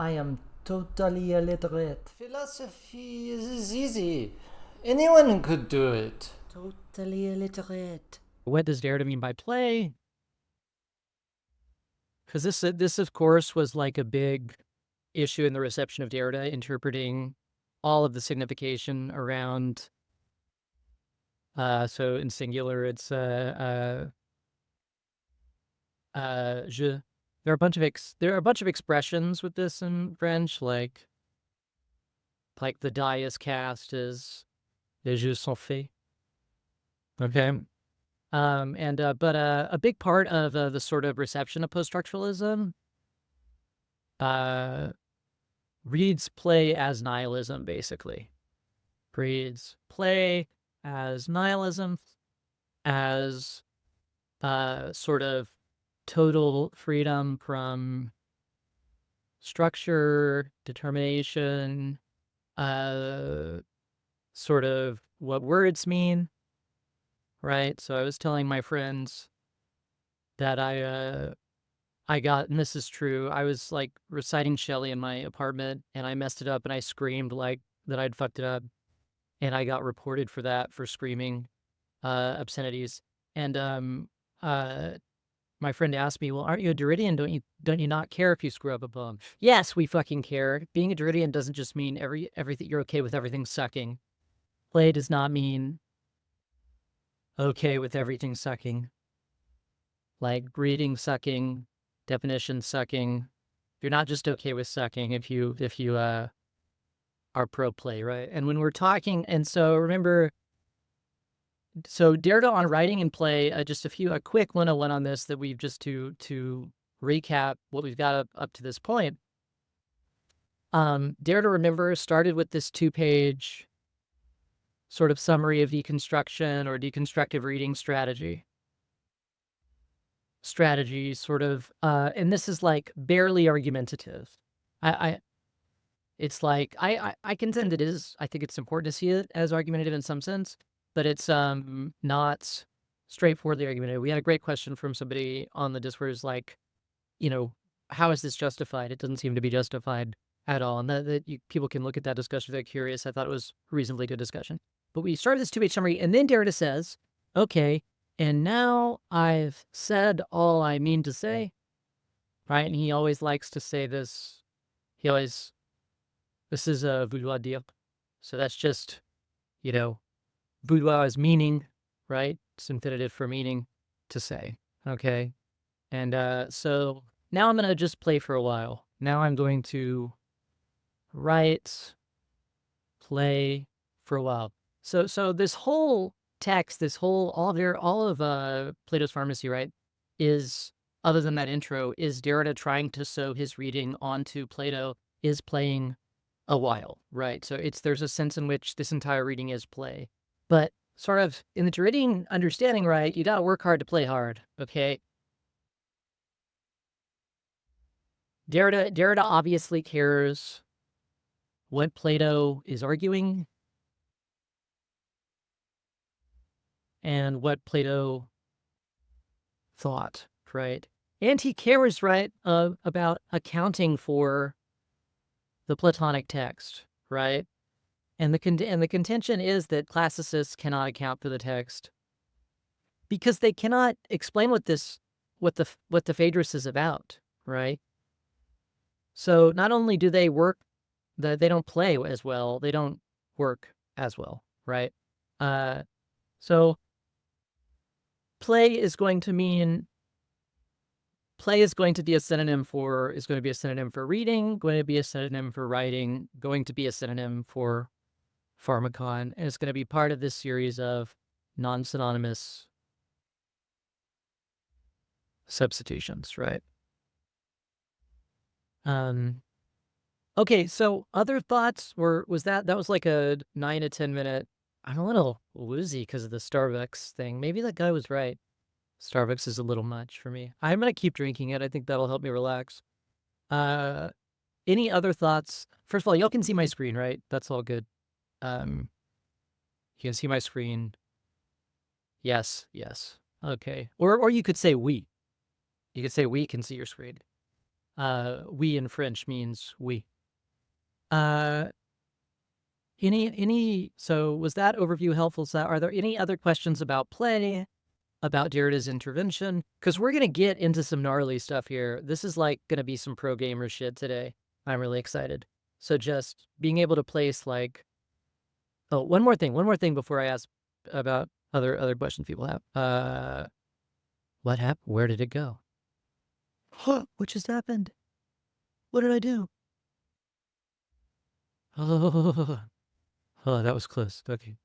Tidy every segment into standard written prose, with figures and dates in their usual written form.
I am totally illiterate. Philosophy is easy. Anyone could do it. Totally illiterate. What does Derrida mean by play? Because this, of course, was like a big issue in the reception of Derrida, interpreting all of the signification around. So in singular, it's je. There are a bunch of expressions with this in French, like the die is cast is les jeux sont faits. Okay. But a big part of the sort of reception of post-structuralism reads play as nihilism, basically. Reads play as nihilism, as sort of total freedom from structure, determination, sort of what words mean, right? So I was telling my friends that I got, and this is true, I was like reciting Shelley in my apartment and I messed it up and I screamed like that I'd fucked it up. And I got reported for that, for screaming obscenities. And my friend asked me, well, aren't you a Derridian? Don't you not care if you screw up a poem? Yes, we fucking care. Being a Derridian doesn't just mean everything you're okay with everything sucking. Play does not mean okay with everything sucking. Like reading sucking, definition sucking. You're not just okay with sucking if you are pro play, right? And when we're talking, and so remember, so Derrida on writing and play, just a quick 101 on this that we've just to recap what we've got up to this point. Derrida, remember, started with this 2-page sort of summary of deconstruction or deconstructive reading strategy, sort of, and this is like barely argumentative. It's like, I contend it is. I think it's important to see it as argumentative in some sense, but it's not straightforwardly argumentative. We had a great question from somebody on the Discord, is like, how is this justified? It doesn't seem to be justified at all. And people can look at that discussion if they're curious. I thought it was a reasonably good discussion. But we started this 2-page summary, and then Derrida says, okay, and now I've said all I mean to say, right? And he always likes to say this. This is a vouloir dire. So that's just, vouloir is meaning, right? It's infinitive for meaning, to say. Okay. And so now I'm going to just play for a while. Now I'm going to write, play for a while. So this whole text, all of Plato's Pharmacy, right, is, other than that intro, is Derrida trying to sew his reading onto Plato, is playing a while, right? So there's a sense in which this entire reading is play. But sort of in the Derridian understanding, right, you gotta work hard to play hard, okay? Derrida obviously cares what Plato is arguing and what Plato thought, right? And he cares, right, about accounting for the Platonic text, right? And the contention is that classicists cannot account for the text because they cannot explain what the Phaedrus is about, right? So not only do they they don't play as well, they don't work as well, right? So play is going to be a synonym for reading, going to be a synonym for writing, going to be a synonym for Pharmakon, and it's going to be part of this series of non-synonymous substitutions, right? Okay, so other thoughts was that was like a 9 to 10 minute. I'm a little woozy because of the Starbucks thing. Maybe that guy was right. Starbucks is a little much for me. I'm gonna keep drinking it. I think that'll help me relax. Any other thoughts? First of all, y'all can see my screen, right? That's all good. You can see my screen. Yes. Okay. Or you could say we. You could say we can see your screen. We in French means we. So was that overview helpful? So are there any other questions about play, about Derrida's intervention? Because we're going to get into some gnarly stuff here. This is like going to be some pro gamer shit today. I'm really excited. So just being able to place like, oh, one more thing before I ask about other questions people have. What happened? Where did it go? Huh, what just happened? What did I do? Oh, that was close. Okay.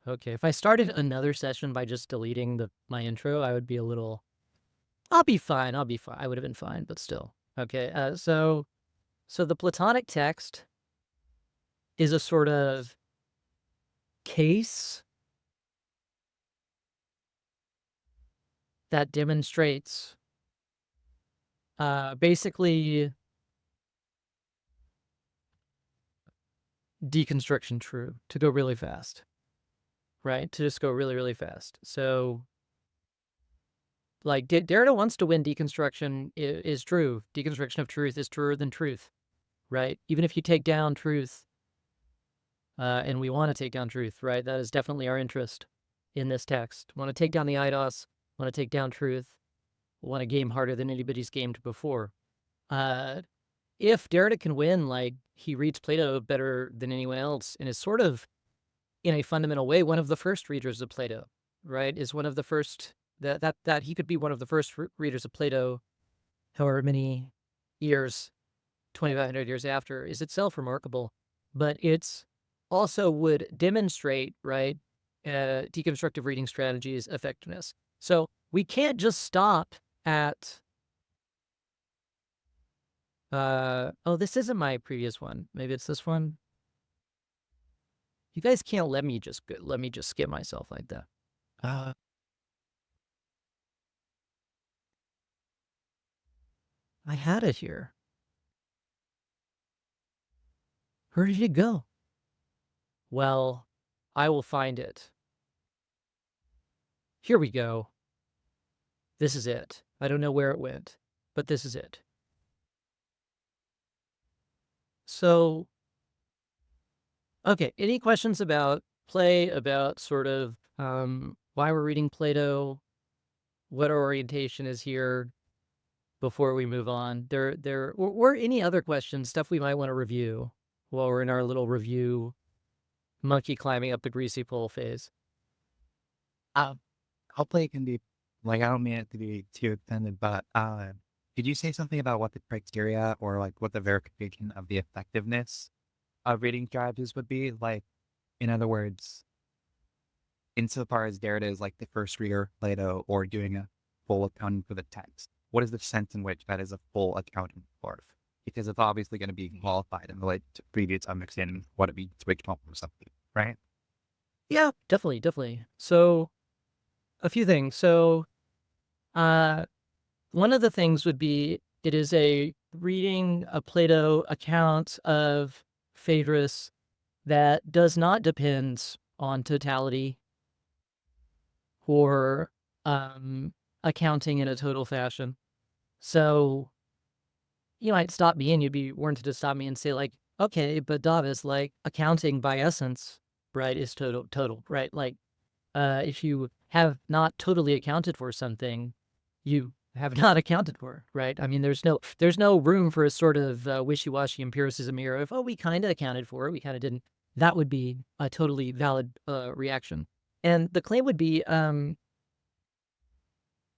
If I started another session by just deleting my intro, I would be a little. I'll be fine. I would have been fine, but still. Okay. So the Platonic text is a sort of case that demonstrates basically deconstruction true, to go really fast, right? To just go really, really fast. So like Derrida wants to win deconstruction is true. Deconstruction of truth is truer than truth, right? Even if you take down truth, and we want to take down truth, right? That is definitely our interest in this text. Want to take down the eidos, want to take down truth, want to game harder than anybody's gamed before. If Derrida can win, like, he reads Plato better than anyone else and is sort of, in a fundamental way, one of the first readers of Plato, right? Is one of the first, that he could be one of the first readers of Plato, however many years, 2,500 years after, is itself remarkable. But it's also would demonstrate, right, deconstructive reading strategies' effectiveness. So we can't just stop at, oh, this isn't my previous one. Maybe it's this one. You guys can't let me just skip myself like that. I had it here. Where did it go? Well, I will find it. Here we go. This is it. I don't know where it went, but this is it. So, okay, any questions about play, about sort of why we're reading Plato, what our orientation is here before we move on? Or any other questions, stuff we might want to review while we're in our little review monkey climbing up the greasy pole phase? Hopefully it can be, like, I don't mean it to be too extended, but could you say something about what the criteria or like what the verification of the effectiveness of reading strategies would be? Like, in other words, insofar as Derrida is like the first reader of Plato or doing a full accounting for the text, what is the sense in which that is a full accounting for? Because it's obviously going to be qualified and relate to previous understanding of what it means to account for something, right? Yeah, definitely. So, a few things. So, one of the things would be it is a reading a Plato account of Phaedrus that does not depend on totality or accounting in a total fashion. So you might stop me and you'd be warranted to stop me and say, like, okay, but Davis, like, accounting by essence, right, is total, right? Like, if you have not totally accounted for something, you have not accounted for, right? I mean, there's no room for a sort of wishy-washy empiricism here of, oh, we kind of accounted for it, we kind of didn't. That would be a totally valid reaction. And the claim would be,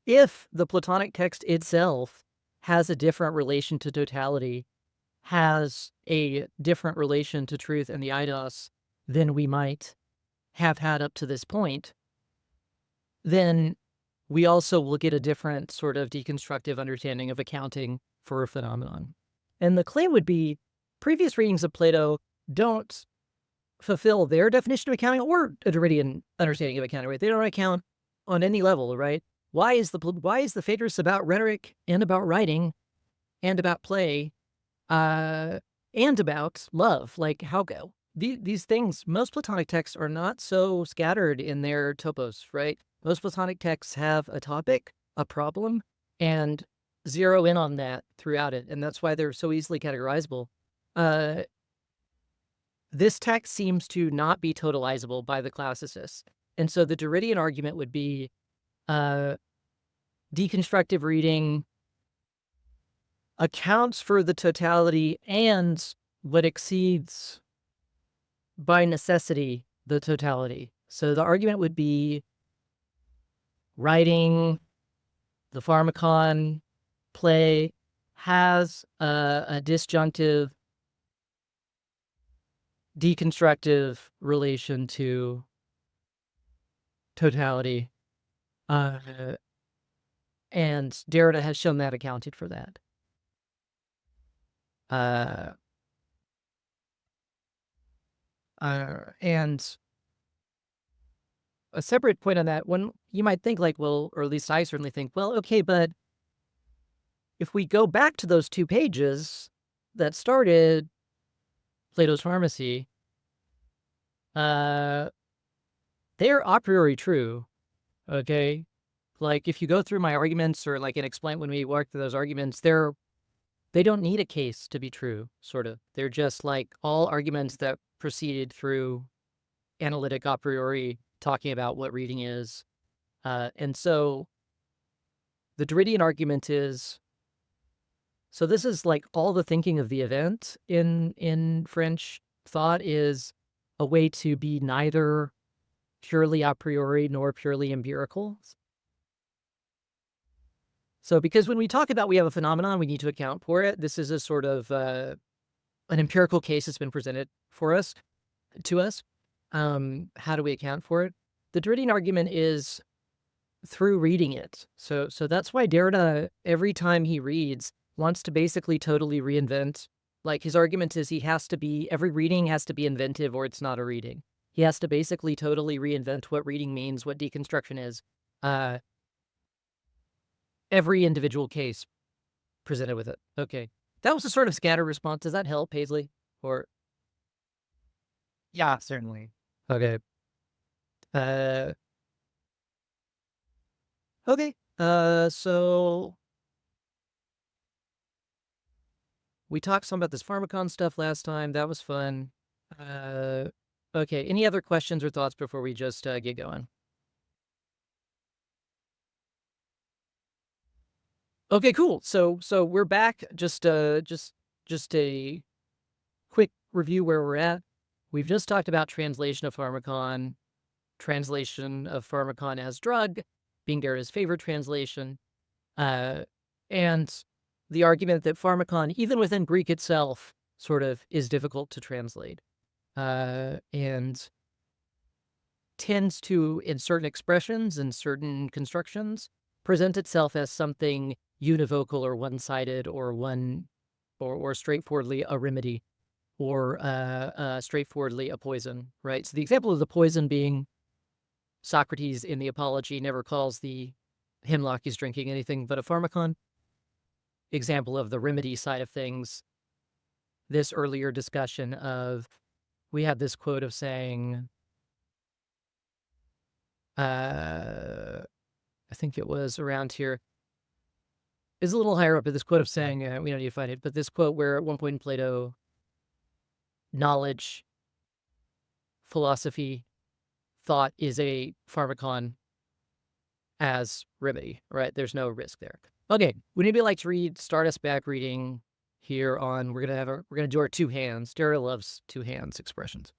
if the Platonic text itself has a different relation to totality, has a different relation to truth and the eidos than we might have had up to this point, then we also will get a different sort of deconstructive understanding of accounting for a phenomenon. And the claim would be previous readings of Plato don't fulfill their definition of accounting or a Derridian understanding of accounting, right? They don't account on any level, right? Why is the Phaedrus about rhetoric and about writing and about play and about love? Like, how go? These things, most Platonic texts are not so scattered in their topos, right? Most Platonic texts have a topic, a problem, and zero in on that throughout it, and that's why they're so easily categorizable. This text seems to not be totalizable by the classicists. And so the Derridian argument would be deconstructive reading accounts for the totality and what exceeds by necessity the totality. So the argument would be writing, the Pharmakon play has a disjunctive deconstructive relation to totality. And Derrida has shown that accounted for that. And a separate point on that, one you might think like, well, or at least I certainly think, well, okay, but if we go back to those 2 pages that started Plato's Pharmacy, they're a priori true, okay? Like, if you go through my arguments or, like, and explain when we work through those arguments, they don't need a case to be true, sort of. They're just, like, all arguments that proceeded through analytic a priori talking about what reading is. And so the Derridian argument is, so this is like all the thinking of the event in French thought is a way to be neither purely a priori nor purely empirical. So because when we talk about we have a phenomenon, we need to account for it. This is a sort of an empirical case that's been presented to us. How do we account for it? The Derridian argument is through reading it. So that's why Derrida, every time he reads, wants to basically totally reinvent. Like, his argument is every reading has to be inventive or it's not a reading. He has to basically totally reinvent what reading means, what deconstruction is. Every individual case presented with it. Okay. That was a sort of scatter response. Does that help, Paisley? Or Yeah, certainly. okay. Okay. So we talked some about this Pharmakon stuff last time. That was fun. Okay. Any other questions or thoughts before we just get going? Okay, cool. So we're back. Just a quick review where we're at. We've just talked about translation of Pharmakon as drug, being Derrida's favorite translation, and the argument that Pharmakon, even within Greek itself, sort of is difficult to translate, and tends to, in certain expressions and certain constructions, present itself as something univocal or one-sided or straightforwardly a remedy or straightforwardly a poison, right? So the example of the poison being Socrates in the Apology never calls the hemlock he's drinking anything but a Pharmakon. Example of the remedy side of things, this earlier discussion of, we had this quote of saying, I think it was around here, is a little higher up, but this quote of saying, we don't need to find it, but this quote where at one point in Plato, knowledge, philosophy, thought is a Pharmakon as remedy, right? There's no risk there. Okay, would anybody like to start us back reading here on, we're gonna do our 2 hands. Derrida loves 2 hands expressions.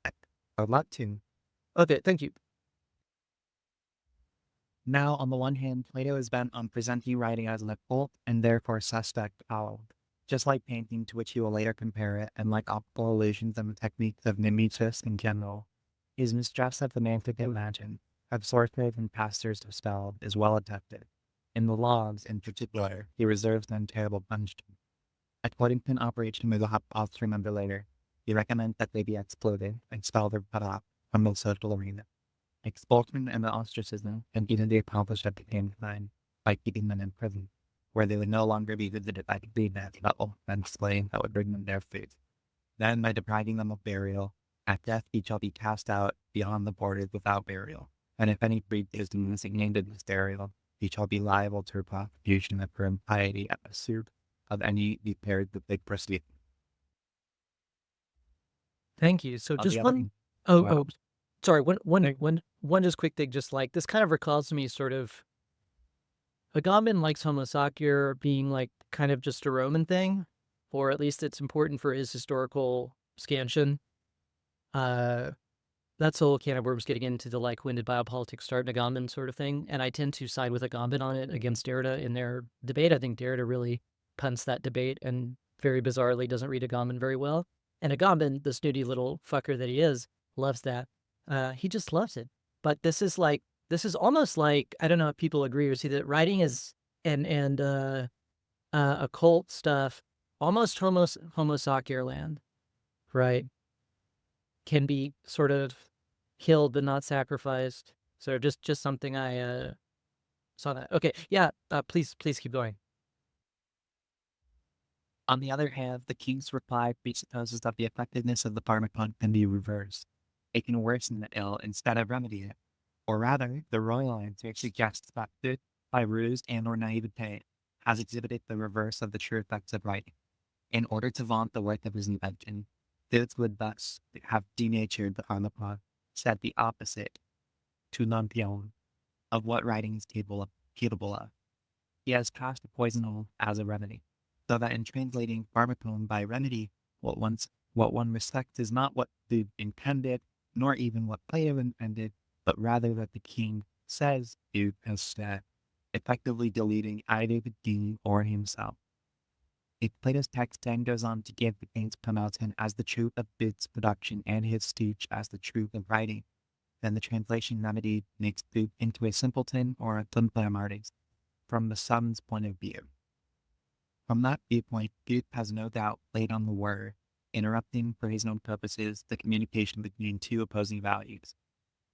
I'd love to. Okay, thank you. Now, on the one hand, Plato is bent on presenting writing as an occult and therefore suspect owl, just like painting, to which he will later compare it, and like optical illusions and the techniques of mimesis in general. His mistrust of the man could imagine, of sorcerers and pastors dispelled, is well attested. In the laws, in particular, he reserves an terrible punishment. According to an operation we will have to remember later, he recommends that they be exploded, expelled or cut off from the social arena. Expulsion and the ostracism can even be accomplished at the same time by keeping them in prison, where they would no longer be visited by the clean-ass level and slain that would bring them their food. Then, by depriving them of burial, at death he shall be cast out beyond the borders without burial, and if any priest is designated as burial, he shall be liable to prosecution for impiety at the suit of any repaired the big proceeding. Thank you. So On the just other one, hand, oh, well, oh, sorry, Hey. one just quick thing, just like, this kind of recalls to me sort of, Agamben likes Homo sacer being like kind of just a Roman thing, or at least it's important for his historical scansion. That's a whole can of worms getting into the like, when did biopolitics start, Agamben sort of thing. And I tend to side with Agamben on it against Derrida in their debate. I think Derrida really punts that debate and very bizarrely doesn't read Agamben very well. And Agamben, the snooty little fucker that he is, loves that. He just loves it. But this is almost like, I don't know if people agree or see that writing is and occult stuff almost homo sacer land, right? Can be sort of killed but not sacrificed. So just something I saw that. Okay, yeah. Please keep going. On the other hand, the king's reply presupposes that the effectiveness of the Pharmakon can be reversed. It can worsen the ill instead of remedy it. Or rather, the royal answer suggests that it, by ruse and or naivete, has exhibited the reverse of the true effects of writing. In order to vaunt the worth of his invention, this would thus have denatured the Pharmakon, said the opposite to Nontheon of what writing is capable of. He has cast the poison as a remedy, so that in translating Pharmakon by remedy, what one respects is not what the intended, nor even what Plato intended, but rather that the king says it has said, effectively deleting either the king or himself. If Plato's text then goes on to give the king's promotion as the truth of Bid's production and his speech as the truth of writing, then the translation remedy makes Bid into a simpleton or a Tumplamartes from the son's point of view. From that viewpoint, Bid has no doubt played on the word, interrupting for his own purposes the communication between two opposing values.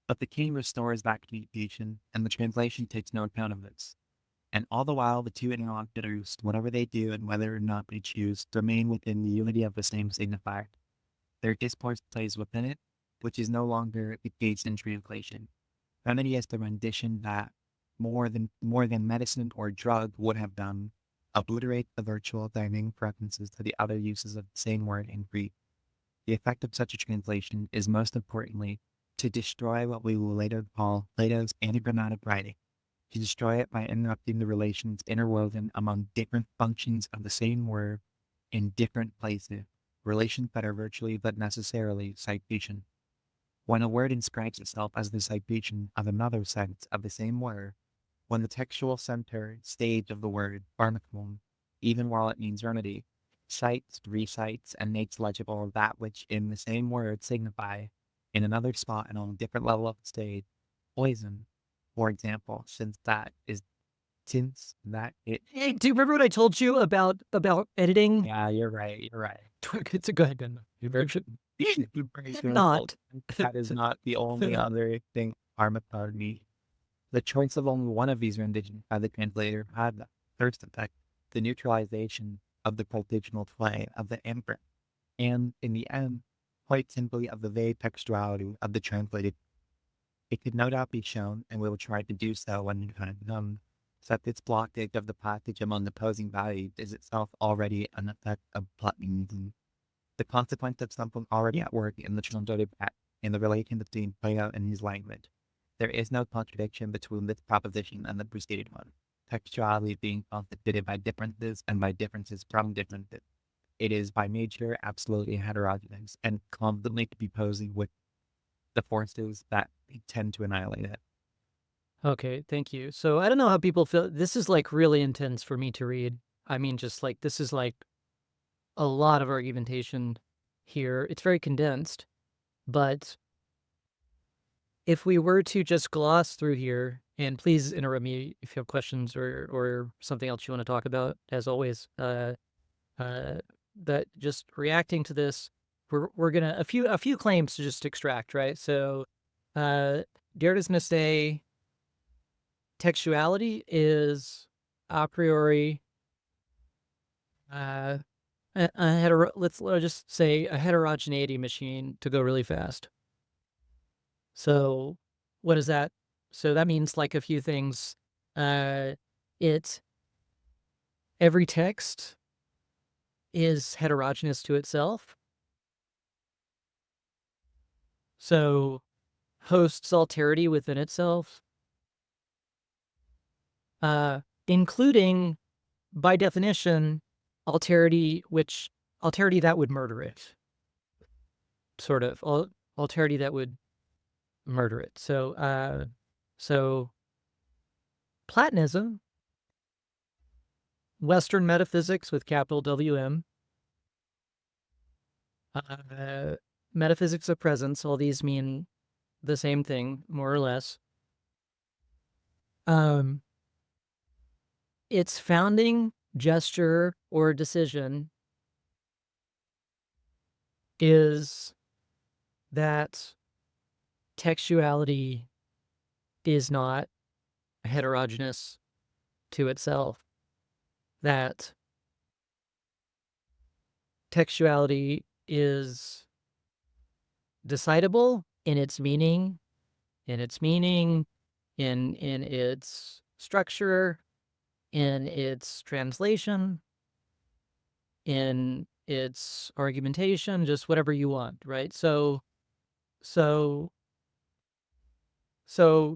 But the king restores that communication, and the translation takes no account of this. And all the while, the two interlocutors, whatever they do and whether or not they choose, remain within the unity of the same signifier. Their discourse plays within it, which is no longer the case in translation. Remedy is the rendition that, more than medicine or drug would have done, obliterate the virtual dynamic references to the other uses of the same word in Greek. The effect of such a translation is most importantly to destroy what we will later call Plato's antigrammatic writing, to destroy it by interrupting the relations interwoven among different functions of the same word in different places, relations that are virtually but necessarily citation. When a word inscribes itself as the citation of another sense of the same word, when the textual center stage of the word, Pharmakon, even while it means remedy, cites, recites, and makes legible that which in the same word signify, in another spot and on a different level of the stage, poison, for example, since that it Hey, do you remember what I told you about editing? yeah, you're right. It's a good one. Not. That is not the only other thing Pharmakon me. The choice of only one of these renditions by the translator had the first effect, the neutralization of the quotational play of the emperor, and in the end, quite simply of the vague textuality of the translated. It could no doubt be shown, and we will try to do so when the time comes, that this blockage of the passage among opposing values is itself already an effect of Platonism, the consequence of something already at work in the translated text, in the relation between Plato and his language. There is no contradiction between this proposition and the preceding one, textuality being constituted by differences and by differences from differences. It is by nature absolutely heterogeneous and constantly to be posing with the forces that tend to annihilate it. Okay, thank you. So I don't know how people feel. This is like really intense for me to read. I mean, just like, this is like a lot of argumentation here. It's very condensed, but if we were to just gloss through here, and please interrupt me if you have questions or something else you want to talk about, as always, that just reacting to this, we're gonna a few claims to just extract, right? So Derrida's gonna say textuality is a priori let's just say a heterogeneity machine to go really fast. So what is that? So that means like a few things. Every text is heterogeneous to itself. So hosts alterity within itself, including, by definition, alterity that would murder it. Sort of alterity that would murder it. So Platonism, Western metaphysics with capital WM, metaphysics of presence, all these mean the same thing, more or less. Its founding gesture or decision is that textuality is not heterogeneous to itself, that textuality is decidable in its meaning, in its structure, in its translation, in its argumentation, just whatever you want, right? So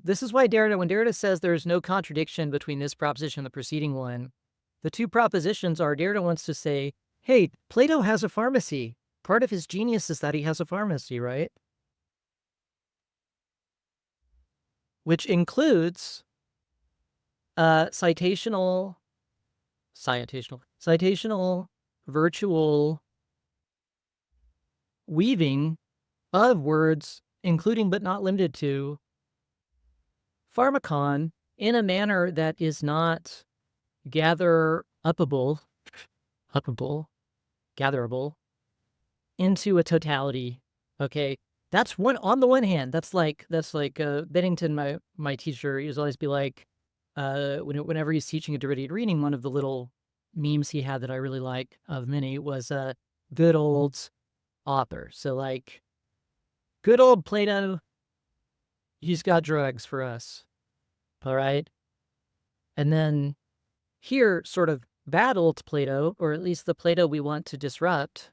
this is why when Derrida says there's no contradiction between this proposition and the preceding one, the two propositions are, Derrida wants to say, hey, Plato has a pharmacy. Part of his genius is that he has a pharmacy, right? Which includes citational, virtual weaving of words, including but not limited to Pharmakon, in a manner that is not gatherable into a totality. Okay, that's one. On the one hand, that's like Bennington, my teacher, used to always be like, whenever he's teaching a Derridian reading, one of the little memes he had that I really like of many was a good old author. So like, good old Plato, he's got drugs for us. All right. And then here, sort of bad old Plato, or at least the Plato we want to disrupt,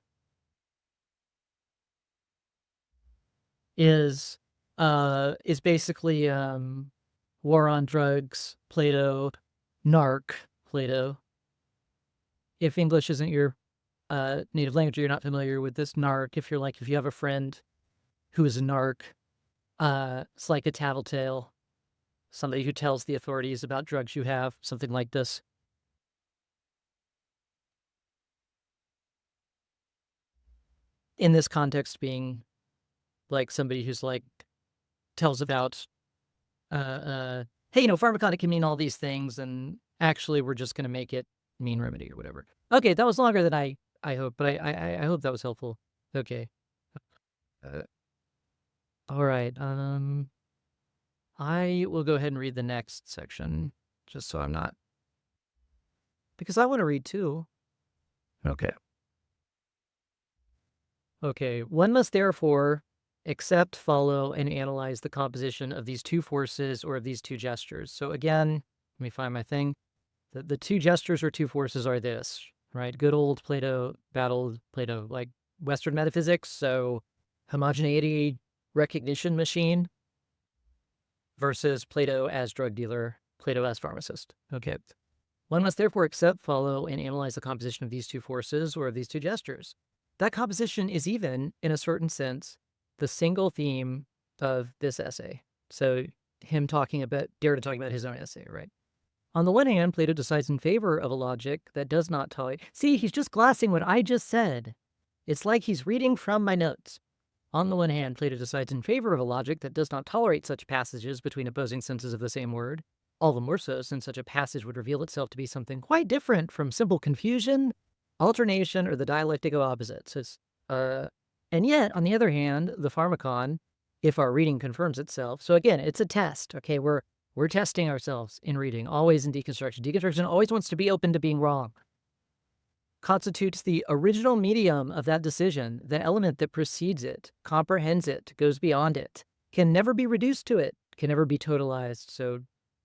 is basically war on drugs, Plato, narc, Plato. If English isn't your native language, or you're not familiar with this, narc, if you have a friend who is a narc, it's like a tattletale, somebody who tells the authorities about drugs you have, something like this. In this context being like somebody who's like tells about hey, Pharmakon can mean all these things, and actually we're just going to make it mean remedy or whatever. Okay, that was longer than I hope, but I hope that was helpful. Okay. All right. I will go ahead and read the next section, just so I'm not, because I want to read too. Okay. Okay. One must therefore accept, follow, and analyze the composition of these two forces or of these two gestures. So again, let me find my thing. The two gestures or two forces are this, right? Good old Plato, bad old Plato, like Western metaphysics. So homogeneity, recognition machine versus Plato as drug dealer, Plato as pharmacist. Okay. One must therefore accept, follow, and analyze the composition of these two forces or of these two gestures. That composition is even, in a certain sense, the single theme of this essay. So Derrida talking about his own essay, right? On the one hand, Plato decides in favor of a logic that does not tolerate. See, he's just glossing what I just said. It's like he's reading from my notes. On the one hand, Plato decides in favor of a logic that does not tolerate such passages between opposing senses of the same word, all the more so since such a passage would reveal itself to be something quite different from simple confusion, alternation, or the dialectic of opposites. And yet, on the other hand, the Pharmakon, if our reading confirms itself, so again, it's a test, okay? We're testing ourselves in reading, always in deconstruction. Deconstruction always wants to be open to being wrong. Constitutes the original medium of that decision, the element that precedes it, comprehends it, goes beyond it, can never be reduced to it, can never be totalized. So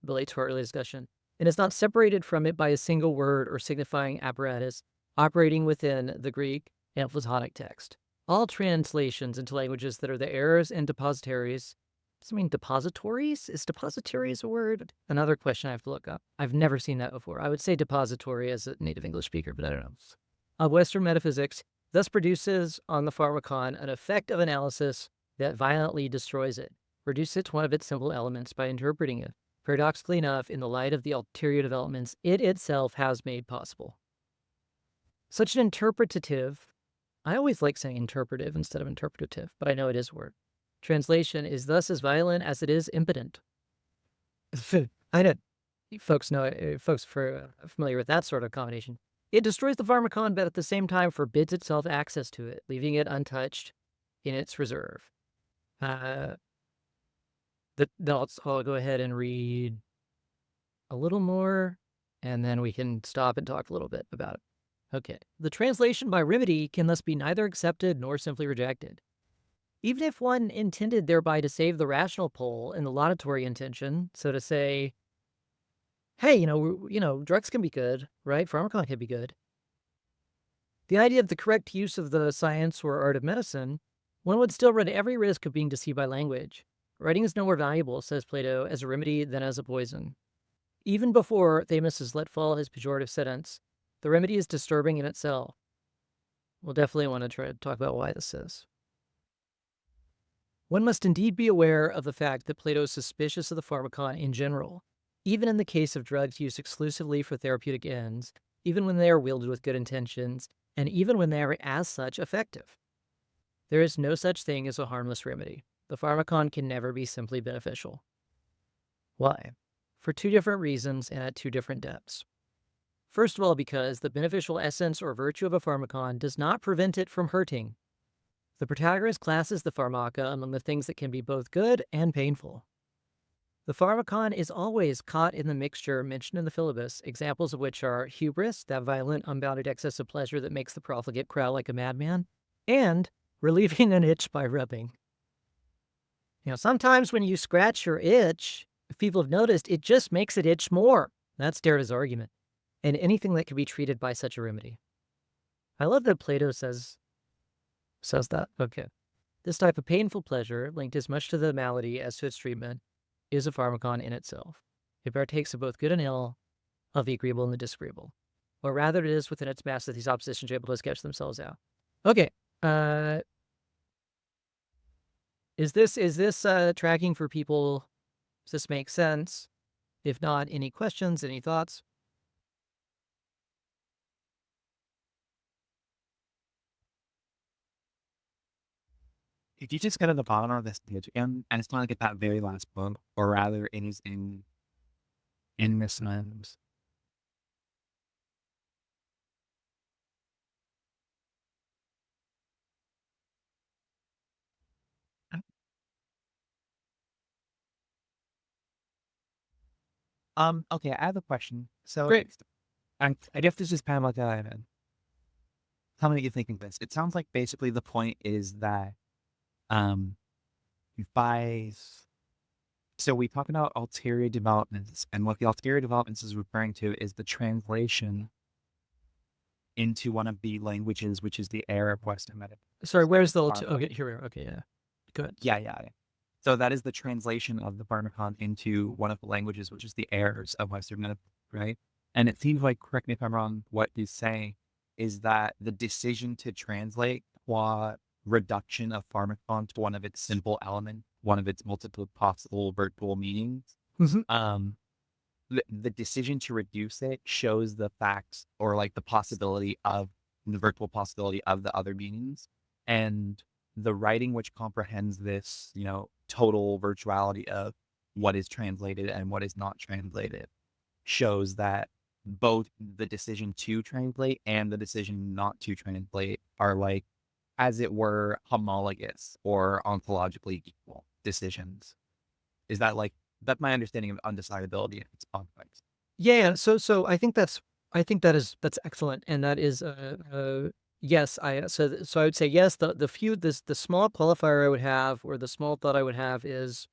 relate to our early discussion, and is not separated from it by a single word or signifying apparatus operating within the Greek and Platonic text. All translations into languages that are the heirs and depositaries. Does it mean depositories? Is depositories a word? Another question I have to look up. I've never seen that before. I would say depository as a native English speaker, but I don't know. Of Western metaphysics thus produces on the Pharmakon an effect of analysis that violently destroys it, reduces it to one of its simple elements by interpreting it, paradoxically enough, in the light of the ulterior developments it itself has made possible. Such an interpretative, I always like saying interpretive instead of interpretative, but I know it is a word, translation is thus as violent as it is impotent. I know folks familiar with that sort of combination. It destroys the Pharmakon, but at the same time forbids itself access to it, leaving it untouched in its reserve. I'll go ahead and read a little more, and then we can stop and talk a little bit about it. Okay. The translation by remedy can thus be neither accepted nor simply rejected. Even if one intended thereby to save the rational pole in the laudatory intention, so to say, hey, drugs can be good, right? Pharmakon can be good. The idea of the correct use of the science or art of medicine, one would still run every risk of being deceived by language. Writing is no more valuable, says Plato, as a remedy than as a poison. Even before Themis has let fall his pejorative sentence, the remedy is disturbing in itself. We'll definitely want to try to talk about why this is. One must indeed be aware of the fact that Plato is suspicious of the Pharmakon in general, even in the case of drugs used exclusively for therapeutic ends, even when they are wielded with good intentions, and even when they are as such effective. There is no such thing as a harmless remedy. The Pharmakon can never be simply beneficial. Why? For two different reasons and at two different depths. First of all, because the beneficial essence or virtue of a Pharmakon does not prevent it from hurting. The protagonist classes the pharmaca among the things that can be both good and painful. The Pharmakon is always caught in the mixture mentioned in the Philebus, examples of which are hubris, that violent, unbounded excess of pleasure that makes the profligate cry like a madman, and relieving an itch by rubbing. Sometimes when you scratch your itch, if people have noticed, it just makes it itch more. That's Derrida's argument, and anything that can be treated by such a remedy. I love that Plato says that. Okay. This type of painful pleasure, linked as much to the malady as to its treatment, is a Pharmakon in itself. It partakes of both good and ill, of the agreeable and the disagreeable. Or rather, it is within its mass that these oppositions are able to sketch themselves out. Okay. Is this tracking for people? Does this make sense? If not, any questions, any thoughts? If you just go to the bottom of this page again, and it's not like at that very last book, or rather it is in this names. Okay, I have a question. So Great. I guess this is kind of like tell me what you think of this. It sounds like basically the point is that by so we talk about ulterior developments, and what the ulterior developments is referring to is the translation into one of the languages, which is the heir of Western metaphysics. Sorry, where's the... Okay, here we are. Okay, yeah. Go ahead. Yeah. So that is the translation of the Pharmakon into one of the languages, which is the heirs of Western metaphysics, right? And it seems like, correct me if I'm wrong, what he's saying is that the decision to translate qua reduction of Pharmakon to one of its simple elements, one of its multiple possible virtual meanings, the decision to reduce it shows the facts or like the possibility of the virtual possibility of the other meanings, and the writing which comprehends this, total virtuality of what is translated and what is not translated shows that both the decision to translate and the decision not to translate are like, as it were, homologous or ontologically equal decisions. Is that that's my understanding of undecidability in its context? Yeah. So I think that's excellent, and that is yes. So I would say yes. The small qualifier I would have, or the small thought I would have, is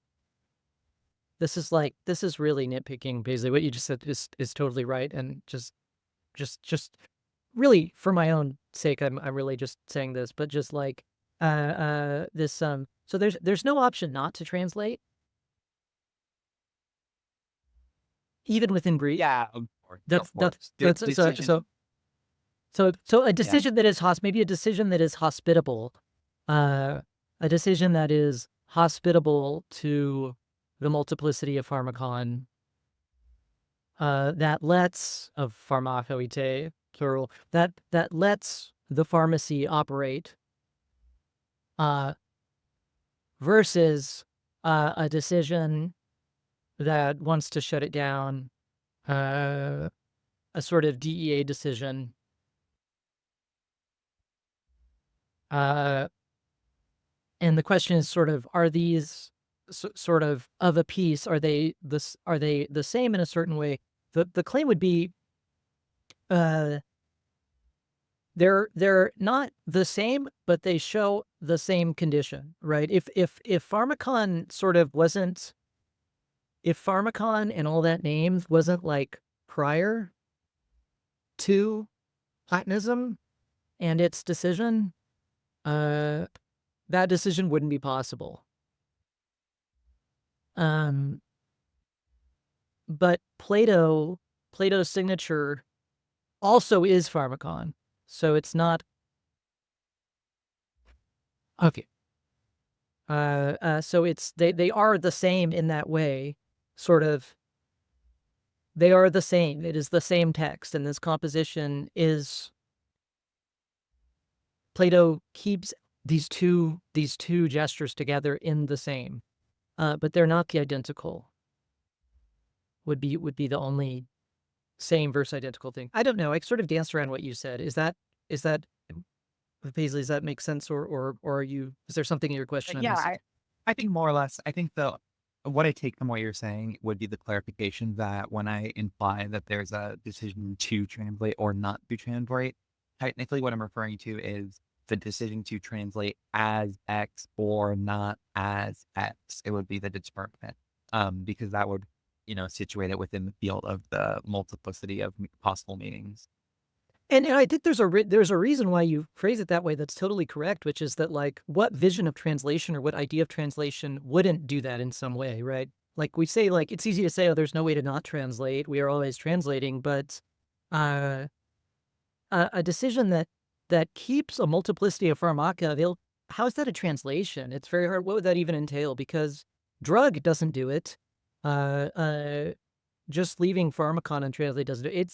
this is really nitpicking. Basically, what you just said is totally right, and just really for my own sake, I'm really just saying this, but just like this so there's no option not to translate, even within Greek. Yeah, of course. That's Of course. that's Decision. so a decision that is maybe a decision that is hospitable, a decision that is hospitable to the multiplicity of pharmakon, that lets of pharmakoite plural that lets the pharmacy operate, versus a decision that wants to shut it down, a sort of DEA decision. And the question is sort of, are these sort of a piece? Are they the same in a certain way? The claim would be, they're not the same, but they show the same condition, right? If Pharmakon sort of wasn't, if Pharmakon and all that names wasn't like prior to Platonism and its decision, that decision wouldn't be possible. But Plato's signature also is Pharmakon, so it's not okay. So it's they are the same in that way, sort of. They are the same. It is the same text, and this composition is. Plato keeps these two gestures together in the same, but they're not the identical. Would be the only same versus identical thing. I don't know. I sort of danced around what you said. Is that Paisley? Does that make sense, or are you? Is there something in your question? Yeah, I think more or less. I think what I take from what you're saying would be the clarification that when I imply that there's a decision to translate or not to translate, technically what I'm referring to is the decision to translate as X or not as X. It would be the determinant, because that would, situate it within the field of the multiplicity of possible meanings. And I think there's a reason why you phrase it that way that's totally correct, which is that, like, what vision of translation or what idea of translation wouldn't do that in some way, right? Like, we say, like, it's easy to say, oh, there's no way to not translate. We are always translating, but a decision that keeps a multiplicity of pharmaka, how is that a translation? It's very hard. What would that even entail? Because drug doesn't do it. Just leaving pharmakon untranslated doesn't do it.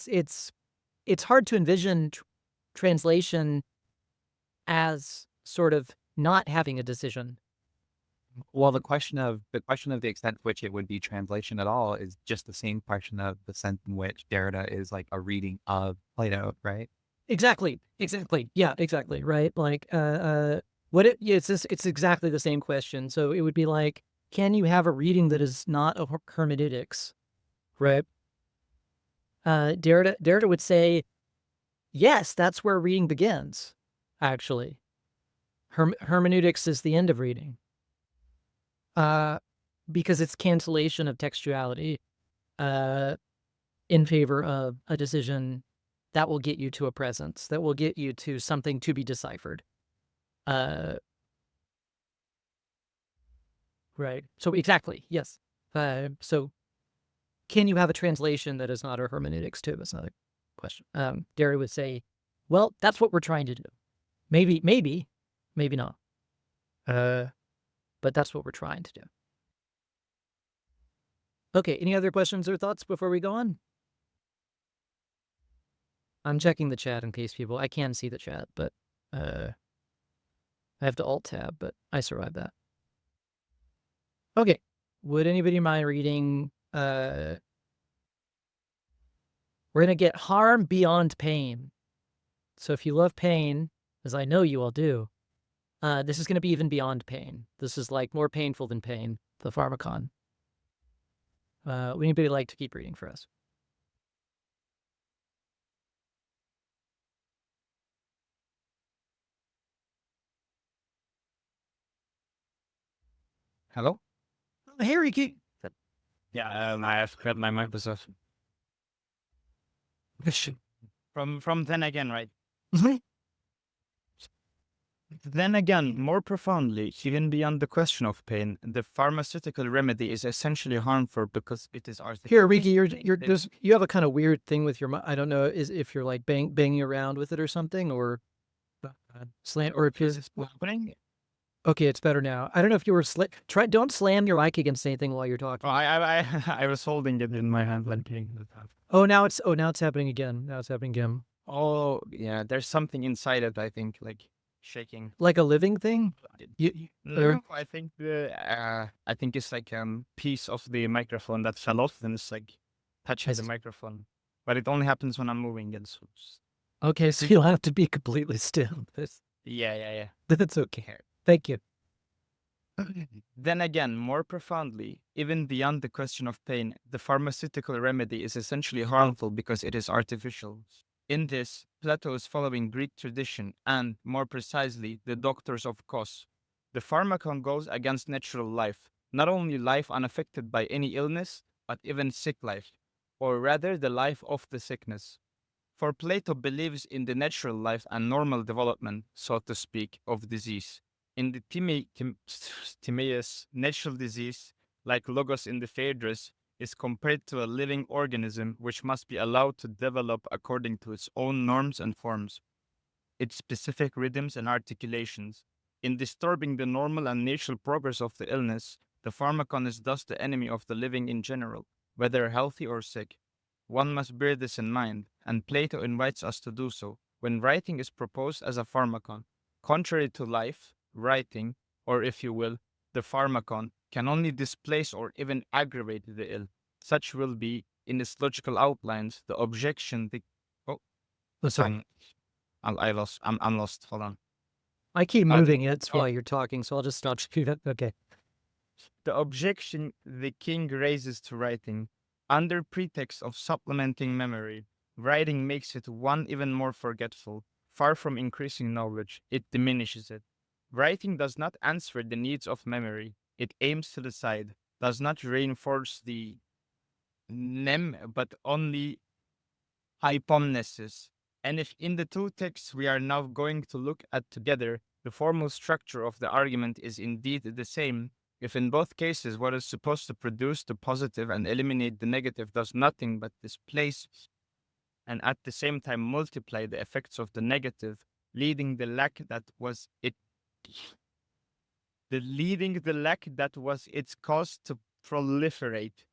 It's hard to envision translation as sort of not having a decision. Well, the question of the extent to which it would be translation at all is just the same question of the sense in which Derrida is like a reading of Plato, right? Exactly. Yeah, exactly. Right. Like, it's exactly the same question. So it would be like, can you have a reading that is not a hermeneutics? Right. Derrida would say, yes, that's where reading begins, actually. Hermeneutics is the end of reading. Because it's cancellation of textuality in favor of a decision that will get you to a presence, that will get you to something to be deciphered. Right. So exactly, yes. So can you have a translation that is not a hermeneutics too? That's another question. Derrida would say, well, that's what we're trying to do. Maybe not. But that's what we're trying to do. Okay, any other questions or thoughts before we go on? I'm checking the chat in case I can see the chat, but I have to Alt-Tab, but I survived that. Okay, would anybody mind reading? We're going to get harm beyond pain. So if you love pain, as I know you all do, this is going to be even beyond pain. This is like more painful than pain, the Pharmakon. Would anybody like to keep reading for us? Hello? Harry, keep... Yeah, I have grabbed my Microsoft. From then again, right? Then again, more profoundly, even beyond the question of pain, the pharmaceutical remedy is essentially harmful because it is artificial. Here, Riki, you have a kind of weird thing with your. I don't know, is if you're like banging around with it or something, or slam, or if Is you're. this happening? Okay, it's better now. I don't know if you were don't slam your mic against anything while you're talking. Oh, I was holding it in my hand when playing the tab. Now it's happening again. Now it's happening again. Oh, yeah, there's something inside it, I think, like shaking. Like a living thing? No, I think it's like piece of the microphone that fell off and it's like touching the microphone. But it only happens when I'm moving it. So okay, so you'll have to be completely still. yeah. That's okay. Thank you. Then again, more profoundly, even beyond the question of pain, the pharmaceutical remedy is essentially harmful because it is artificial. In this, Plato is following Greek tradition and, more precisely, the doctors of Kos. The pharmakon goes against natural life, not only life unaffected by any illness, but even sick life, or rather the life of the sickness. For Plato believes in the natural life and normal development, so to speak, of disease. In the Timaeus, natural disease, like logos in the Phaedrus, is compared to a living organism which must be allowed to develop according to its own norms and forms, its specific rhythms and articulations. In disturbing the normal and natural progress of the illness, the pharmakon is thus the enemy of the living in general, whether healthy or sick. One must bear this in mind, and Plato invites us to do so, when writing is proposed as a pharmakon. Contrary to life, writing, or if you will, the pharmakon, can only displace or even aggravate the ill. Such will be, in its logical outlines, the objection. Sorry. I'm lost. Hold on. I keep moving it while you're talking, so I'll just stop. Okay. The objection the king raises to writing, under pretext of supplementing memory, writing makes it one even more forgetful. Far from increasing knowledge, it diminishes it. Writing does not answer the needs of memory. It aims to the side, does not reinforce the but only hypomnesis. And if in the two texts we are now going to look at together, the formal structure of the argument is indeed the same, if in both cases what is supposed to produce the positive and eliminate the negative does nothing but displace and at the same time multiply the effects of the negative, leading the lack that was its cause to proliferate.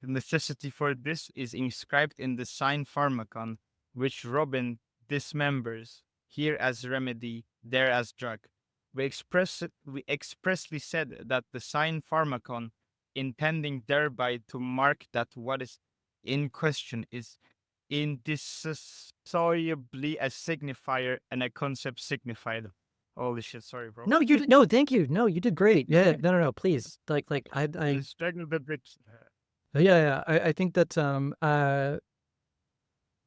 The necessity for this is inscribed in the sign pharmakon, which Robin dismembers, here as remedy, there as drug. We expressly said that the sign pharmakon, intending thereby to mark that what is in question is indissolubly a signifier and a concept signified. Holy shit, sorry, bro. No, thank you. No, you did great. Yeah, no, please. I Struggle the bit. yeah. I think that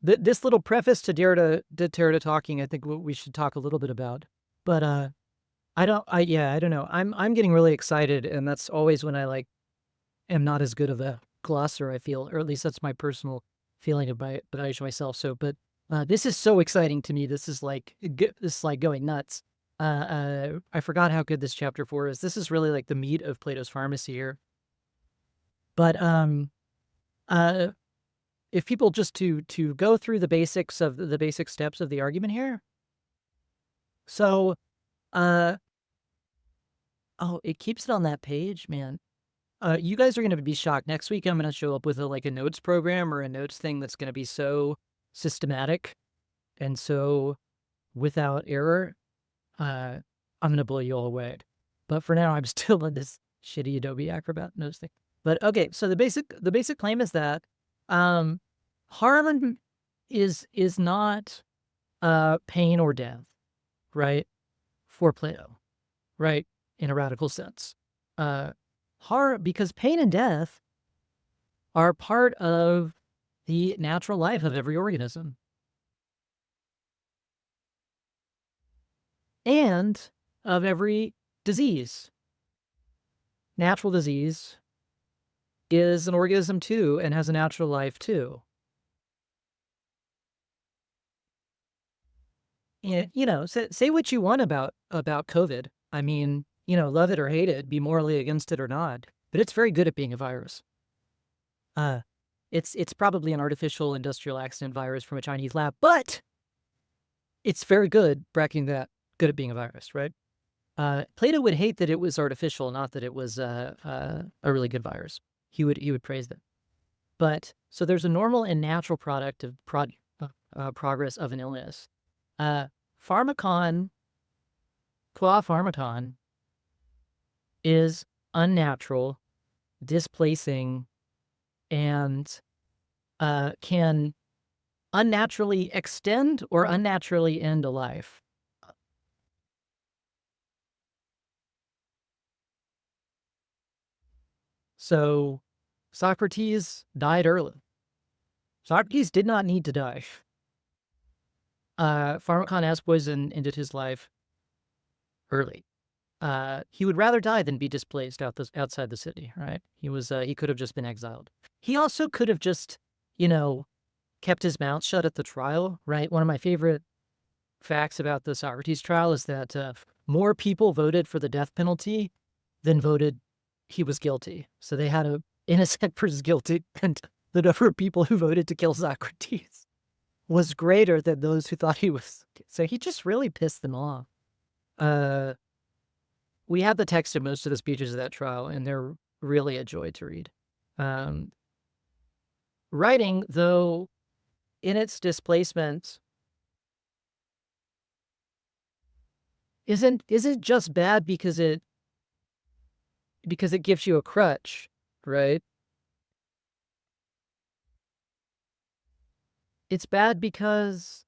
this little preface to Derrida talking, I think we should talk a little bit about. But I don't know. I'm getting really excited, and that's always when I am not as good of a glosser, I feel, or at least that's my personal feeling about myself. So, but this is so exciting to me. This is like going nuts. I forgot how good this chapter 4 is. This is really like the meat of Plato's pharmacy here. But if people just to go through the basic steps of the argument here. So, it keeps it on that page, man. You guys are going to be shocked. Next week, I'm going to show up with a notes program or a notes thing that's going to be so systematic and so without error. I'm going to blow you all away. But for now, I'm still in this shitty Adobe Acrobat notes thing. But okay, so the basic claim is that harm is not pain or death, right? For Plato, right? In a radical sense. Because pain and death are part of the natural life of every organism. And of every disease. Natural disease is an organism too and has a natural life too. And, say what you want about COVID. I mean, love it or hate it, be morally against it or not, but it's very good at being a virus. It's probably an artificial industrial accident virus from a Chinese lab, but it's very good, bracketing that, good at being a virus, right? Plato would hate that it was artificial, not that it was a really good virus. He would praise it. But so there's a normal and natural product of progress of an illness. Pharmakon, qua pharmakon, is unnatural, displacing, and can unnaturally extend or unnaturally end a life. So Socrates died early. Socrates did not need to die. Pharmakon has poison ended his life early. He would rather die than be displaced outside the city, right? He could have just been exiled. He also could have just, kept his mouth shut at the trial, right? One of my favorite facts about the Socrates trial is that more people voted for the death penalty than voted he was guilty. So they had a innocent versus guilty, and the number of people who voted to kill Socrates was greater than those who thought he was. So he just really pissed them off. We have the text of most of the speeches of that trial, and they're really a joy to read. Writing, though, in its displacement, isn't just bad because it gives you a crutch, right? It's bad because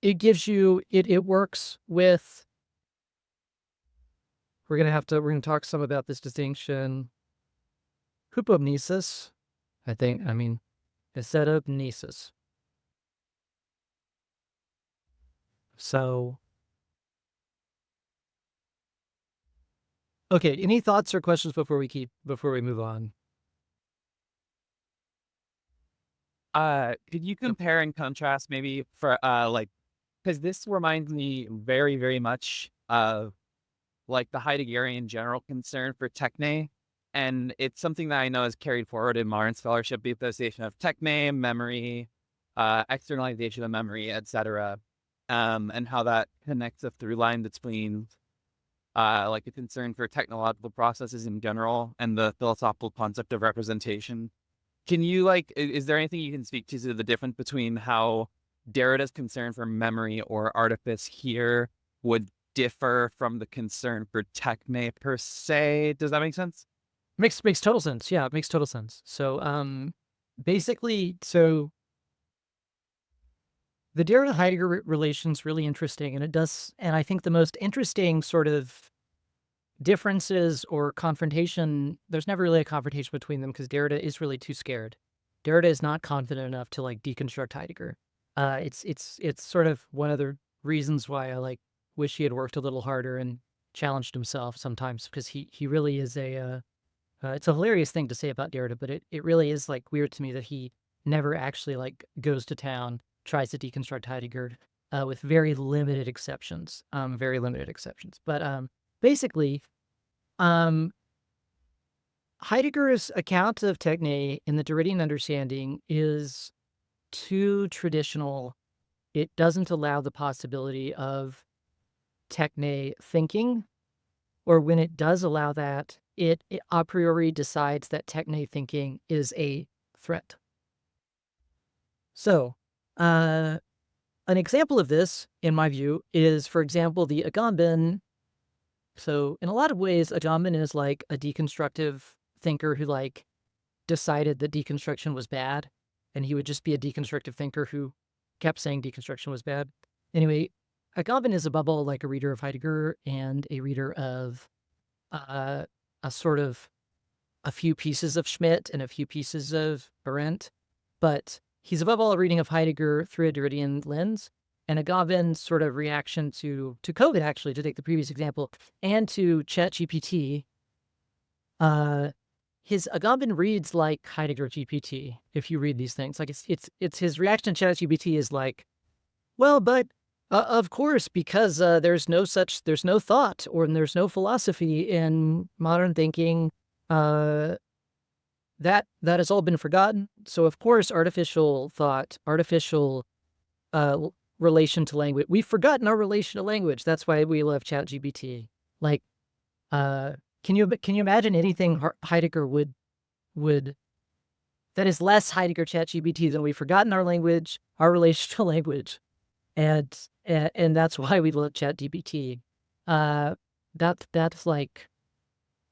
it gives you it works with. We're gonna talk some about this distinction. Hypomnesis, instead of nesis. So, okay, any thoughts or questions before we move on? Could you compare and contrast maybe for because this reminds me very, very much of like the Heideggerian general concern for Techne. And it's something that I know is carried forward in modern scholarship, the association of Techne, memory, externalization of memory, etc. And how that connects a through line between like a concern for technological processes in general and the philosophical concept of representation. Can you is there anything you can speak to the difference between how Derrida's concern for memory or artifice here would differ from the concern for Techne per se? Does that make sense? Makes total sense. Yeah, it makes total sense. So, basically, the Derrida-Heidegger relation's really interesting, and I think the most interesting sort of differences or confrontation, there's never really a confrontation between them because Derrida is really too scared. Derrida is not confident enough to deconstruct Heidegger. It's sort of one of the reasons why I wish he had worked a little harder and challenged himself sometimes, because he really is it's a hilarious thing to say about Derrida, but it really is weird to me that he never actually goes to town, tries to deconstruct Heidegger, with very limited exceptions. But basically, Heidegger's account of Techne in the Derridian understanding is too traditional. It doesn't allow the possibility of Techne thinking, or when it does allow that, it a priori decides that Techne thinking is a threat. So, an example of this, in my view, is, for example, the Agamben. So, in a lot of ways, Agamben is like a deconstructive thinker who decided that deconstruction was bad, and he would just be a deconstructive thinker who kept saying deconstruction was bad. Anyway, Agamben is above all a reader of Heidegger and a reader of a few pieces of Schmidt and a few pieces of Arendt, but he's above all a reading of Heidegger through a Derridian lens. And Agamben's sort of reaction to COVID, actually, to take the previous example, and to ChatGPT, his Agamben reads like Heidegger GPT. If you read these things, like it's his reaction to ChatGPT is like, well, but of course, because there's no thought or there's no philosophy in modern thinking. That has all been forgotten. So of course, artificial thought, artificial relation to language. We've forgotten our relation to language. That's why we love ChatGPT. Like, can you imagine anything Heidegger would that is less Heidegger ChatGPT than we've forgotten our language, our relation to language, and that's why we love ChatGPT. That's like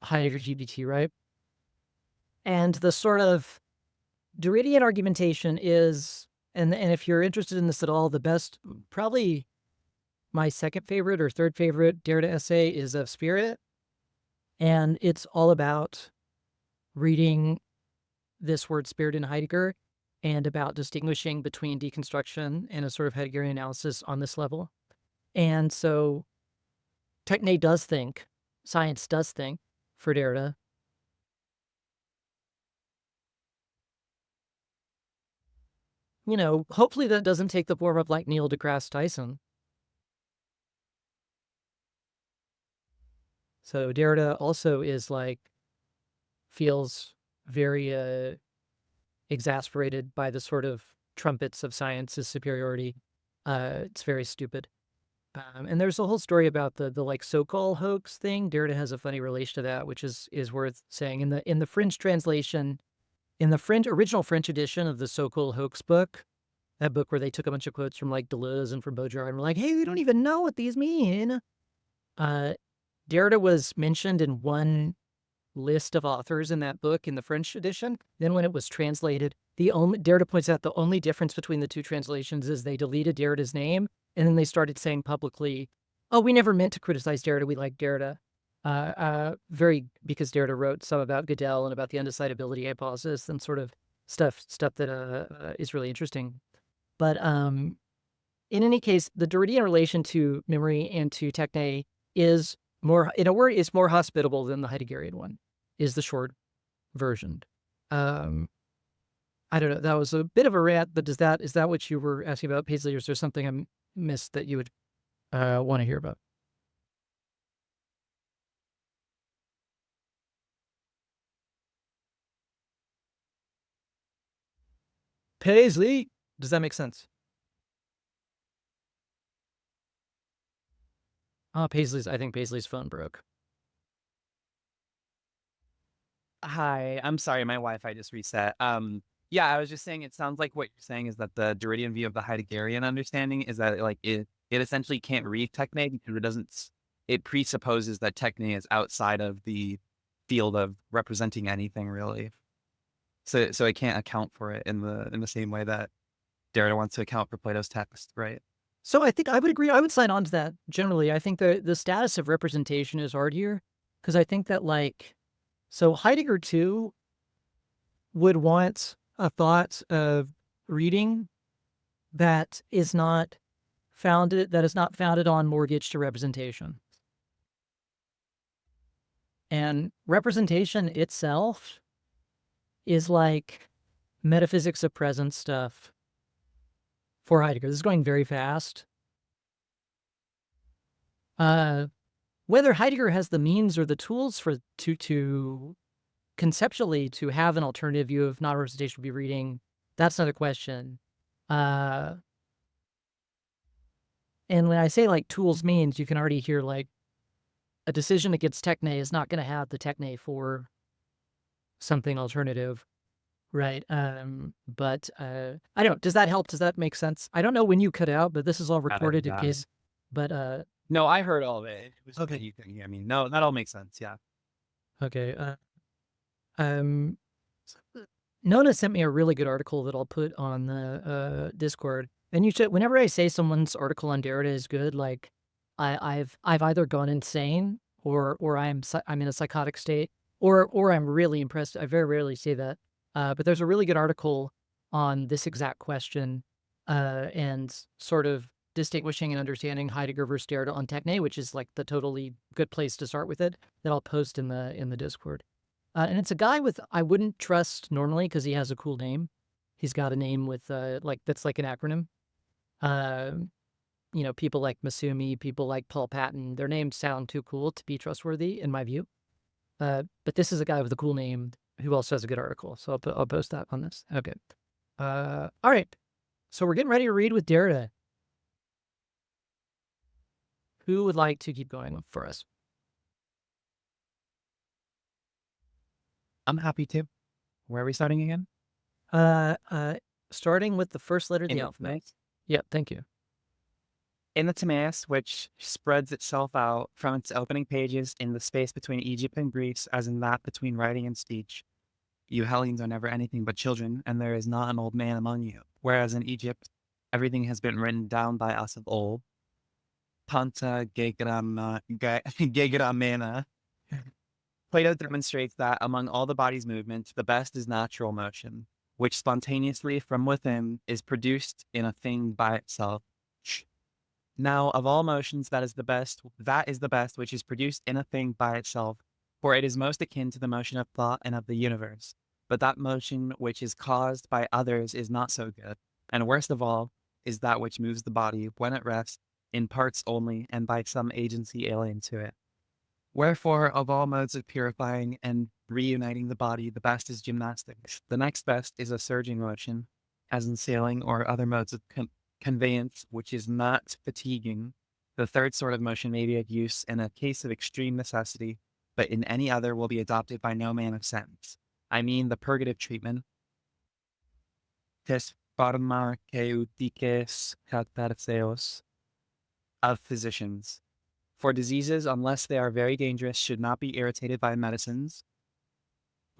Heidegger GPT, right? And the sort of Derridian argumentation is, and if you're interested in this at all, the best, probably my second favorite or third favorite Derrida essay is Of Spirit. And it's all about reading this word spirit in Heidegger and about distinguishing between deconstruction and a sort of Heideggerian analysis on this level. And so Techne does think, science does think for Derrida. You know, hopefully that doesn't take the form of like Neil deGrasse Tyson. So Derrida also is like, feels very exasperated by the sort of trumpets of science's superiority. It's very stupid. And there's a whole story about the like so-called hoax thing. Derrida has a funny relation to that, which is worth saying. In the French translation, in the original French edition of the so-called hoax book, that book where they took a bunch of quotes from like Deleuze and from Baudrillard and were like, hey, we don't even know what these mean. Derrida was mentioned in one list of authors in that book in the French edition. Then when it was translated, Derrida points out the only difference between the two translations is they deleted Derrida's name, and then they started saying publicly, oh, we never meant to criticize Derrida, we like Derrida. Because Derrida wrote some about Gödel and about the undecidability hypothesis and sort of stuff that is really interesting. But in any case, the Derridian relation to memory and to Techne is more, in a word, is more hospitable than the Heideggerian one, is the short version. I don't know. That was a bit of a rant, but is that what you were asking about, Paisley, or is there something I missed that you would want to hear about? Paisley, does that make sense? I think Paisley's phone broke. Hi, I'm sorry, my Wi-Fi just reset. Yeah, I was just saying it sounds like what you're saying is that the Derridian view of the Heideggerian understanding is that like it essentially can't read Techne because it presupposes that Techne is outside of the field of representing anything really. So it can't account for it in the same way that Derrida wants to account for Plato's text, right? So I think I would agree. I would sign on to that generally. I think the status of representation is hard here because I think that so Heidegger too would want a thought of reading that is not founded on mortgage to representation. And representation itself is like metaphysics of presence stuff for Heidegger. This is going very fast. Whether Heidegger has the means or the tools to conceptually to have an alternative view of non-representation would be reading, that's not a question. And when I say like tools means, you can already hear like a decision against Techne is not going to have the Techne for something alternative, right? But I don't know. Does that help? Does that make sense? I don't know when you cut out, but this is all recorded in case. But no, I heard all of it. It was okay. You can, I mean, no, that all makes sense. Yeah. Okay. Nona sent me a really good article that I'll put on the Discord. And you should, whenever I say someone's article on Derrida is good, like I've either gone insane or I'm in a psychotic state or I'm really impressed. I very rarely say that. But there's a really good article on this exact question and sort of distinguishing and understanding Heidegger versus Derrida on Techne, which is like the totally good place to start with it, that I'll post in the Discord. And it's a guy with I wouldn't trust normally because he has a cool name. He's got a name with that's like an acronym. People like Masumi, people like Paul Patton, their names sound too cool to be trustworthy in my view. But this is a guy with a cool name who also has a good article. So I'll post that on this. Okay. All right. So we're getting ready to read with Derrida. Who would like to keep going for us? I'm happy to. Where are we starting again? Starting with the first letter of In the the alphabet. Timaeus? Yeah, thank you. In the Timaeus, which spreads itself out from its opening pages in the space between Egypt and Greece, as in that between writing and speech, you Hellenes are never anything but children, and there is not an old man among you. Whereas in Egypt, everything has been written down by us of old. Panta gegramena. Plato demonstrates that among all the body's movements, the best is natural motion, which spontaneously from within is produced in a thing by itself. Now, of all motions, that is the best which is produced in a thing by itself, for it is most akin to the motion of thought and of the universe. But that motion which is caused by others is not so good, and worst of all is that which moves the body when at rest, in parts only, and by some agency alien to it. Wherefore, of all modes of purifying and reuniting the body, the best is gymnastics. The next best is a surging motion, as in sailing or other modes of conveyance, which is not fatiguing. The third sort of motion may be of use in a case of extreme necessity, but in any other will be adopted by no man of sense. I mean the purgative treatment. Tes pharmaceutices catarseos of physicians. For diseases, unless they are very dangerous, should not be irritated by medicines.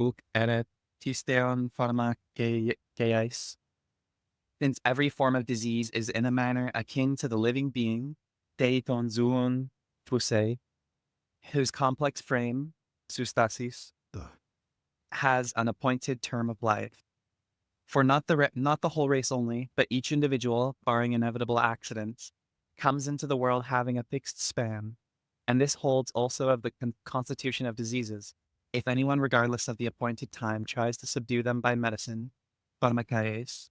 Uk eretisteon pharmakeis. Since every form of disease is in a manner akin to the living being, deiton zoon phusei, whose complex frame, sustasis, has an appointed term of life. For not the whole race only, but each individual, barring inevitable accidents, comes into the world having a fixed span, and this holds also of the constitution of diseases. If anyone, regardless of the appointed time, tries to subdue them by medicine, pharmakeis,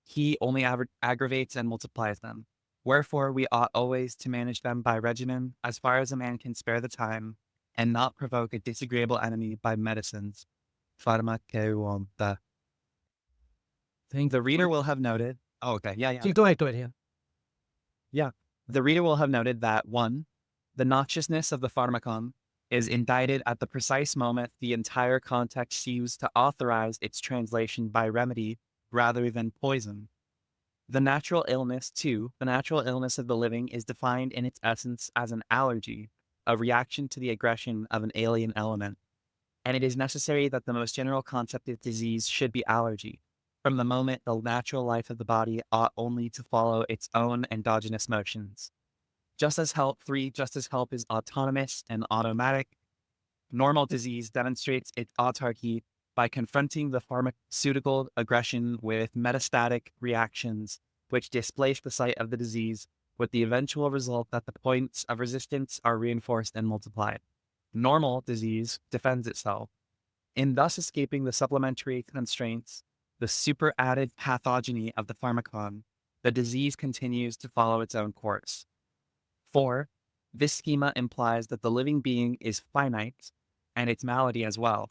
he only aggravates and multiplies them. Wherefore we ought always to manage them by regimen, as far as a man can spare the time, and not provoke a disagreeable enemy by medicines. Pharmakeuonta. The reader will have noted. Oh, okay. Yeah. Go ahead. Yeah. The reader will have noted that 1. The noxiousness of the Pharmakon is indicted at the precise moment the entire context used to authorize its translation by remedy rather than poison. The natural illness, too, the natural illness of the living is defined in its essence as an allergy, a reaction to the aggression of an alien element. And it is necessary that the most general concept of disease should be allergy. From the moment the natural life of the body ought only to follow its own endogenous motions. Just as help is autonomous and automatic, normal disease demonstrates its autarky by confronting the pharmaceutical aggression with metastatic reactions, which displace the site of the disease, with the eventual result that the points of resistance are reinforced and multiplied. Normal disease defends itself. In thus escaping the supplementary constraints, the superadded pathogeny of the Pharmakon, the disease continues to follow its own course. 4. This schema implies that the living being is finite, and its malady as well,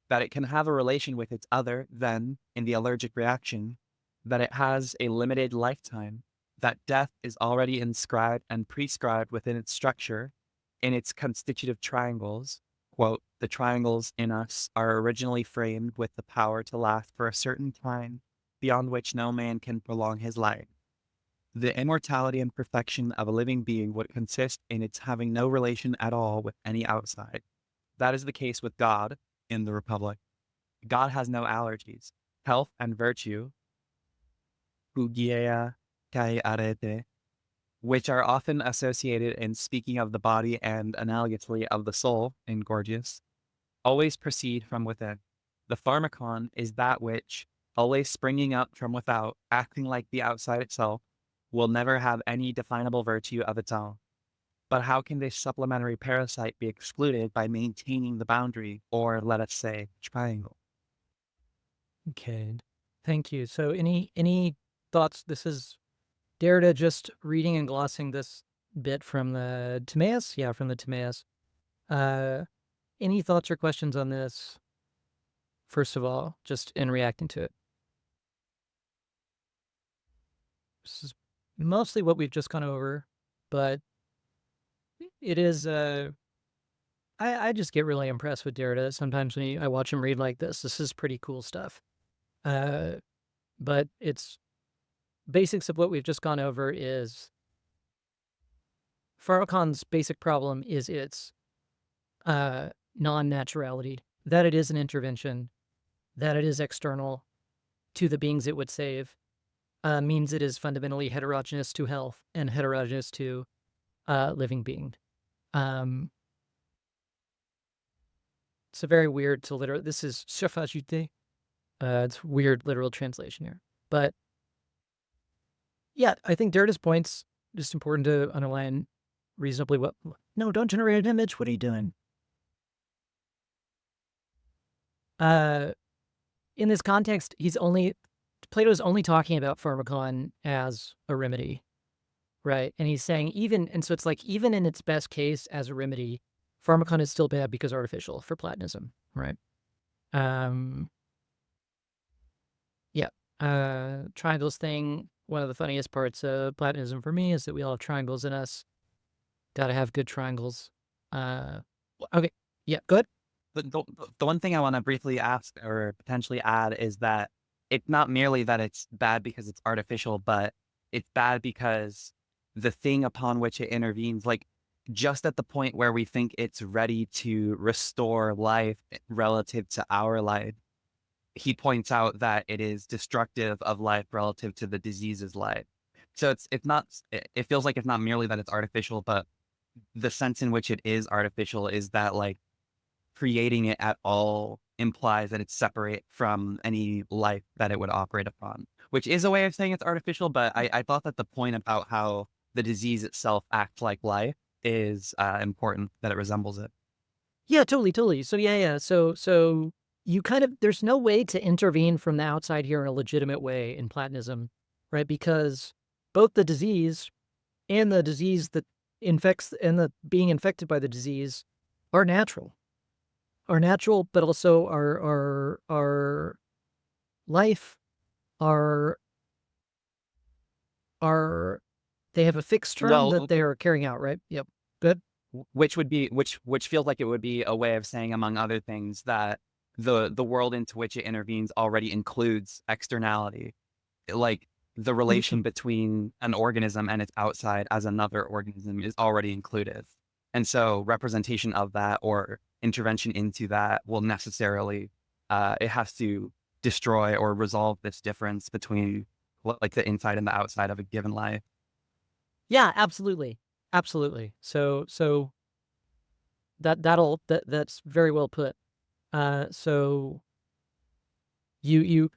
that it can have a relation with its other, then, in the allergic reaction, that it has a limited lifetime, that death is already inscribed and prescribed within its structure, in its constitutive triangles. Quote, the triangles in us are originally framed with the power to last for a certain time, beyond which no man can prolong his life. The immortality and perfection of a living being would consist in its having no relation at all with any outside. That is the case with God in the Republic. God has no allergies. Health and virtue, hugia kai arete, which are often associated in speaking of the body and analogously of the soul in Gorgias, always proceed from within. The Pharmakon is that which, always springing up from without, acting like the outside itself, will never have any definable virtue of its own. but how can this supplementary parasite be excluded by maintaining the boundary, or let us say, triangle? Okay, thank you. So any thoughts? This is Derrida just reading and glossing this bit from the Timaeus? Yeah, from the Timaeus. Any thoughts or questions on this, first of all, just in reacting to it? This is mostly what we've just gone over, but it is, I just get really impressed with Derrida. Sometimes when I watch him read like this is pretty cool stuff. But it's basics of what we've just gone over is Pharmakon's basic problem is its non-naturality, that it is an intervention, that it is external to the beings it would save, means it is fundamentally heterogeneous to health and heterogeneous to living being. It's a very weird to literal. This is Sophates. It's weird literal translation here, but yeah, I think Derrida's points just important to underline reasonably well. No, don't generate an image. What are you doing? In this context, Plato's only talking about Pharmakon as a remedy, right? And he's saying so it's like even in its best case as a remedy, Pharmakon is still bad because artificial for Platonism, right? Triangles thing. One of the funniest parts of Platonism for me is that we all have triangles in us. Got to have good triangles. Okay, yeah, good. The one thing I want to briefly ask or potentially add is that it's not merely that it's bad because it's artificial, but it's bad because the thing upon which it intervenes, like just at the point where we think it's ready to restore life relative to our life, he points out that it is destructive of life relative to the disease's life. So it feels like it's not merely that it's artificial, but the sense in which it is artificial is that like creating it at all implies that it's separate from any life that it would operate upon, which is a way of saying it's artificial. But I thought that the point about how the disease itself acts like life is important, that it resembles it. Yeah, totally. So yeah. So you there's no way to intervene from the outside here in a legitimate way in Platonism, right? Because both the disease and the disease that infects and the being infected by the disease are natural, but also our life, are they have a fixed term that they are carrying out, right? Yep. Good. Which feels like it would be a way of saying, among other things, that the world into which it intervenes already includes externality, like the relation between an organism and its outside as another organism is already included. And so representation of that or intervention into that will necessarily, it has to destroy or resolve this difference between like the inside and the outside of a given life. Yeah, absolutely. So that's very well put. So you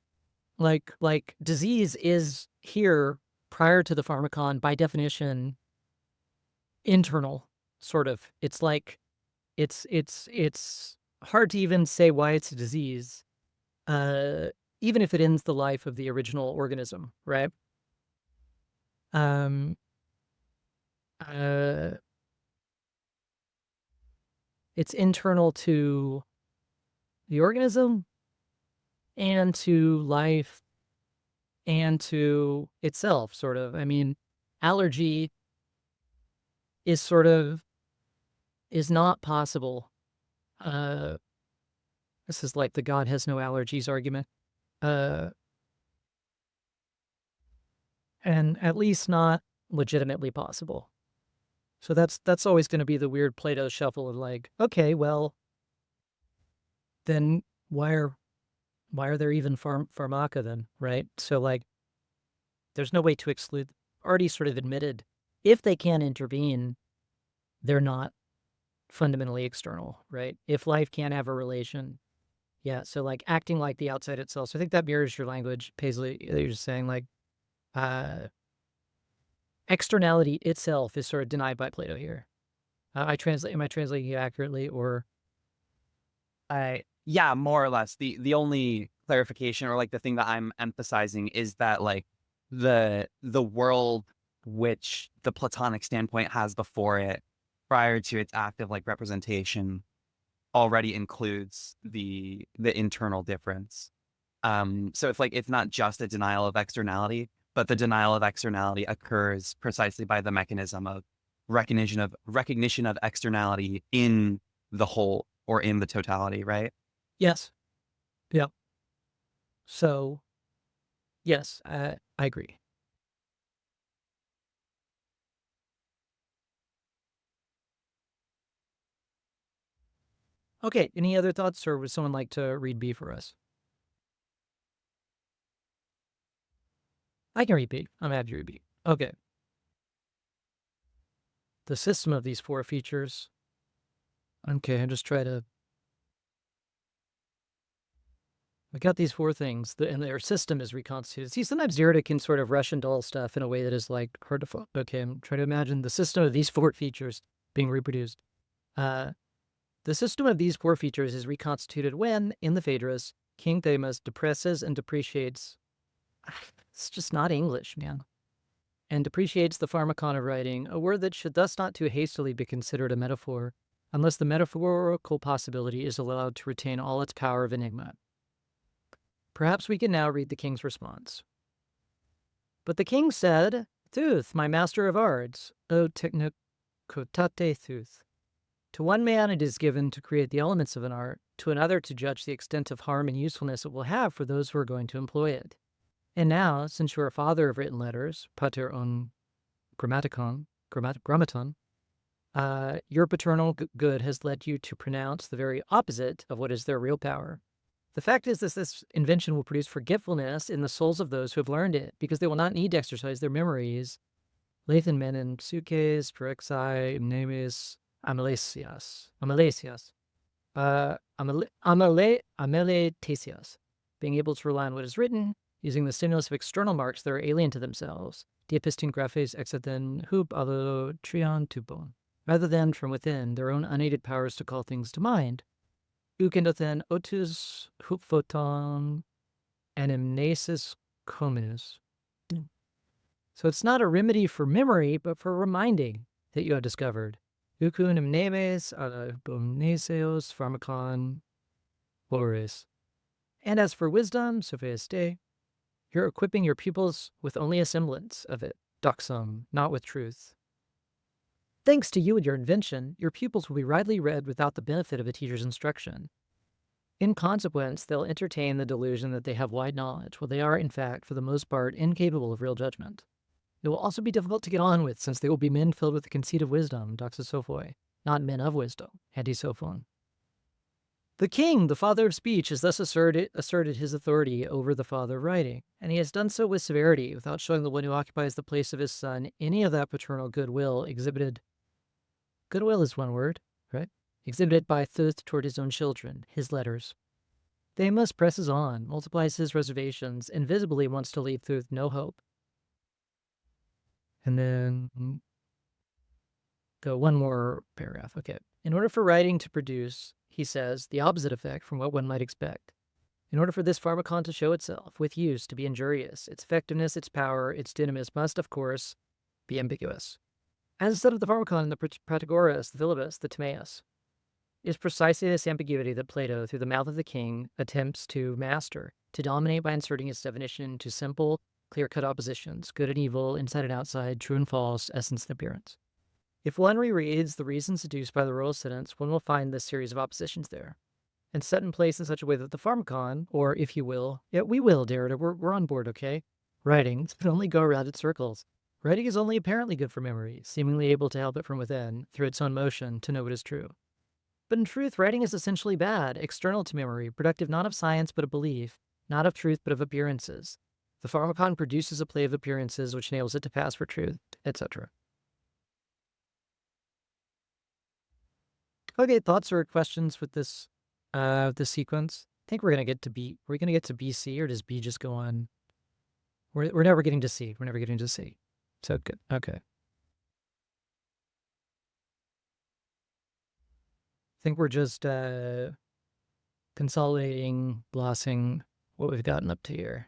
like disease is here prior to the Pharmakon by definition internal, sort of. It's like it's hard to even say why it's a disease, even if it ends the life of the original organism, right? It's internal to the organism and to life and to itself, sort of. I mean, allergy is not possible. This is like the God has no allergies argument. And at least not legitimately possible. So that's always going to be the weird Plato shuffle of like, okay, well, then why are there even pharmaca then, right? So like, there's no way to exclude. Already sort of admitted, if they can intervene, they're not fundamentally external, right? If life can't have a relation, yeah. So like acting like the outside itself. So I think that mirrors your language, Paisley. You're just saying like, externality itself is sort of denied by Plato here. Am I translating you accurately, or Yeah, more or less. The only clarification, or like the thing that I'm emphasizing, is that like the world which the Platonic standpoint has before it, prior to its active like representation, already includes the internal difference. So it's like it's not just a denial of externality, but the denial of externality occurs precisely by the mechanism of recognition of externality in the whole or in the totality, right? yes, yeah. So yes, I agree. Okay, any other thoughts, or would someone like to read B for us? I can read B. I'm happy to read B. Okay. The system of these four features. Okay, I just try to. I got these four things, and their system is reconstituted. See, sometimes Derrida can sort of rush into all stuff in a way that is like hard to follow. Okay, I'm trying to imagine the system of these four features being reproduced. The system of these four features is reconstituted when, in the Phaedrus, King Themis depresses and depreciates. It's just not English, man. And depreciates the Pharmakon of writing, a word that should thus not too hastily be considered a metaphor, unless the metaphorical possibility is allowed to retain all its power of enigma. Perhaps we can now read the king's response. But the king said, Thuth, my master of arts, o Techne Thuth. To one man it is given to create the elements of an art, to another to judge the extent of harm and usefulness it will have for those who are going to employ it. And now, since you are a father of written letters, pater on grammaton, your paternal good has led you to pronounce the very opposite of what is their real power. The fact is that this invention will produce forgetfulness in the souls of those who have learned it, because they will not need to exercise their memories. Lathan men in psuches, perexai, mnemes, amelesias, ameletesias, being able to rely on what is written, using the stimulus of external marks that are alien to themselves, diapistin graphes exathen hub allo trion tupon, rather than from within their own unaided powers to call things to mind. Ukendothen otus huphoton anamnesis cominus. So it's not a remedy for memory, but for reminding that you have discovered. Ukun mnemes bomneseos pharmakon boris. And as for wisdom, Sophists, you're equipping your pupils with only a semblance of it, doxum, not with truth. Thanks to you and your invention, your pupils will be rightly read without the benefit of a teacher's instruction. In consequence, they'll entertain the delusion that they have wide knowledge, while they are, in fact, for the most part, incapable of real judgment. It will also be difficult to get on with, since they will be men filled with the conceit of wisdom, doxosophoi, not men of wisdom, antisophon. The king, the father of speech, has thus asserted his authority over the father of writing, and he has done so with severity, without showing the one who occupies the place of his son any of that paternal goodwill exhibited. Goodwill is one word, right? Exhibited by Thuth toward his own children, his letters. Themis presses on, multiplies his reservations, and visibly wants to leave Thuth no hope. And then go one more paragraph. Okay. In order for writing to produce, he says, the opposite effect from what one might expect. In order for this pharmakon to show itself, with use, to be injurious, its effectiveness, its power, its dynamis must, of course, be ambiguous. As instead of the pharmakon in the Protagoras, the Philebus, the Timaeus, is precisely this ambiguity that Plato, through the mouth of the king, attempts to master, to dominate by inserting its definition into simple, clear-cut oppositions, good and evil, inside and outside, true and false, essence and appearance. If one rereads the reasons seduced by the royal sentence, one will find this series of oppositions there, and set in place in such a way that the pharmakon, or if you will, yeah, we will, Derrida, we're on board, okay? Writing can only go around in circles. Writing is only apparently good for memory, seemingly able to help it from within, through its own motion, to know what is true. But in truth, writing is essentially bad, external to memory, productive not of science but of belief, not of truth but of appearances. The pharmakon produces a play of appearances which enables it to pass for truth, etc. Okay, thoughts or questions with this sequence? I think we're gonna get to B. We're gonna get to BC, or does B just go on? We're never getting to C. We're never getting to C. So good. Okay. think we're just consolidating, glossing what we've gotten up to here.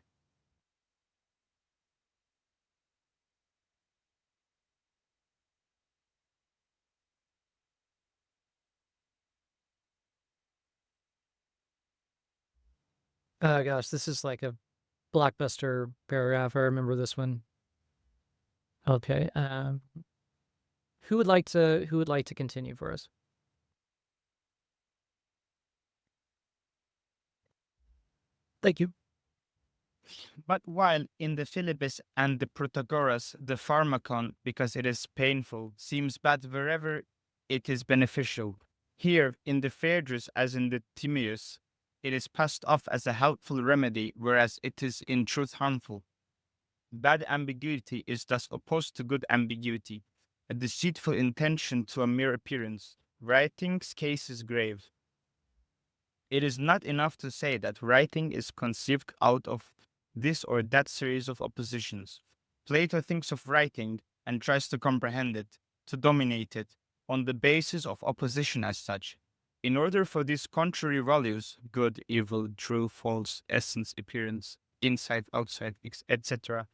Oh gosh, this is like a blockbuster paragraph. I remember this one. Okay. Who would like to continue for us? Thank you. But while in the Philebus and the Protagoras, the Pharmakon, because it is painful, seems bad wherever it is beneficial, here in the Phaedrus, as in the Timaeus, it is passed off as a helpful remedy, whereas it is in truth harmful. Bad ambiguity is thus opposed to good ambiguity, a deceitful intention to a mere appearance. Writing's case is grave. It is not enough to say that writing is conceived out of this or that series of oppositions. Plato thinks of writing and tries to comprehend it, to dominate it, on the basis of opposition as such. In order for these contrary values, good, evil, true, false, essence, appearance, inside, outside, etc.,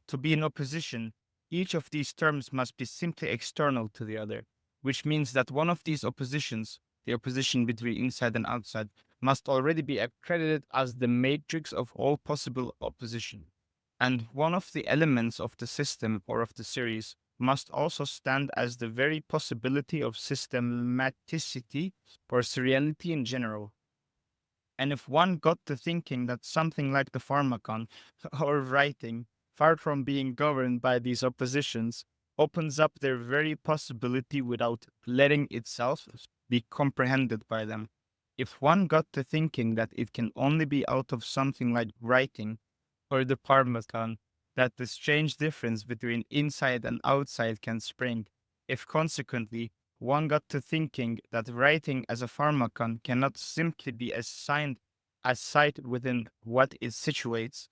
to be in opposition, each of these terms must be simply external to the other, which means that one of these oppositions, the opposition between inside and outside, must already be accredited as the matrix of all possible opposition. And one of the elements of the system or of the series must also stand as the very possibility of systematicity or seriality in general. And if one got to thinking that something like the Pharmakon or writing, far from being governed by these oppositions, opens up their very possibility without letting itself be comprehended by them. If one got to thinking that it can only be out of something like writing or the Pharmakon that the strange difference between inside and outside can spring, if consequently one got to thinking that writing as a Pharmakon cannot simply be assigned as sight within what it situates,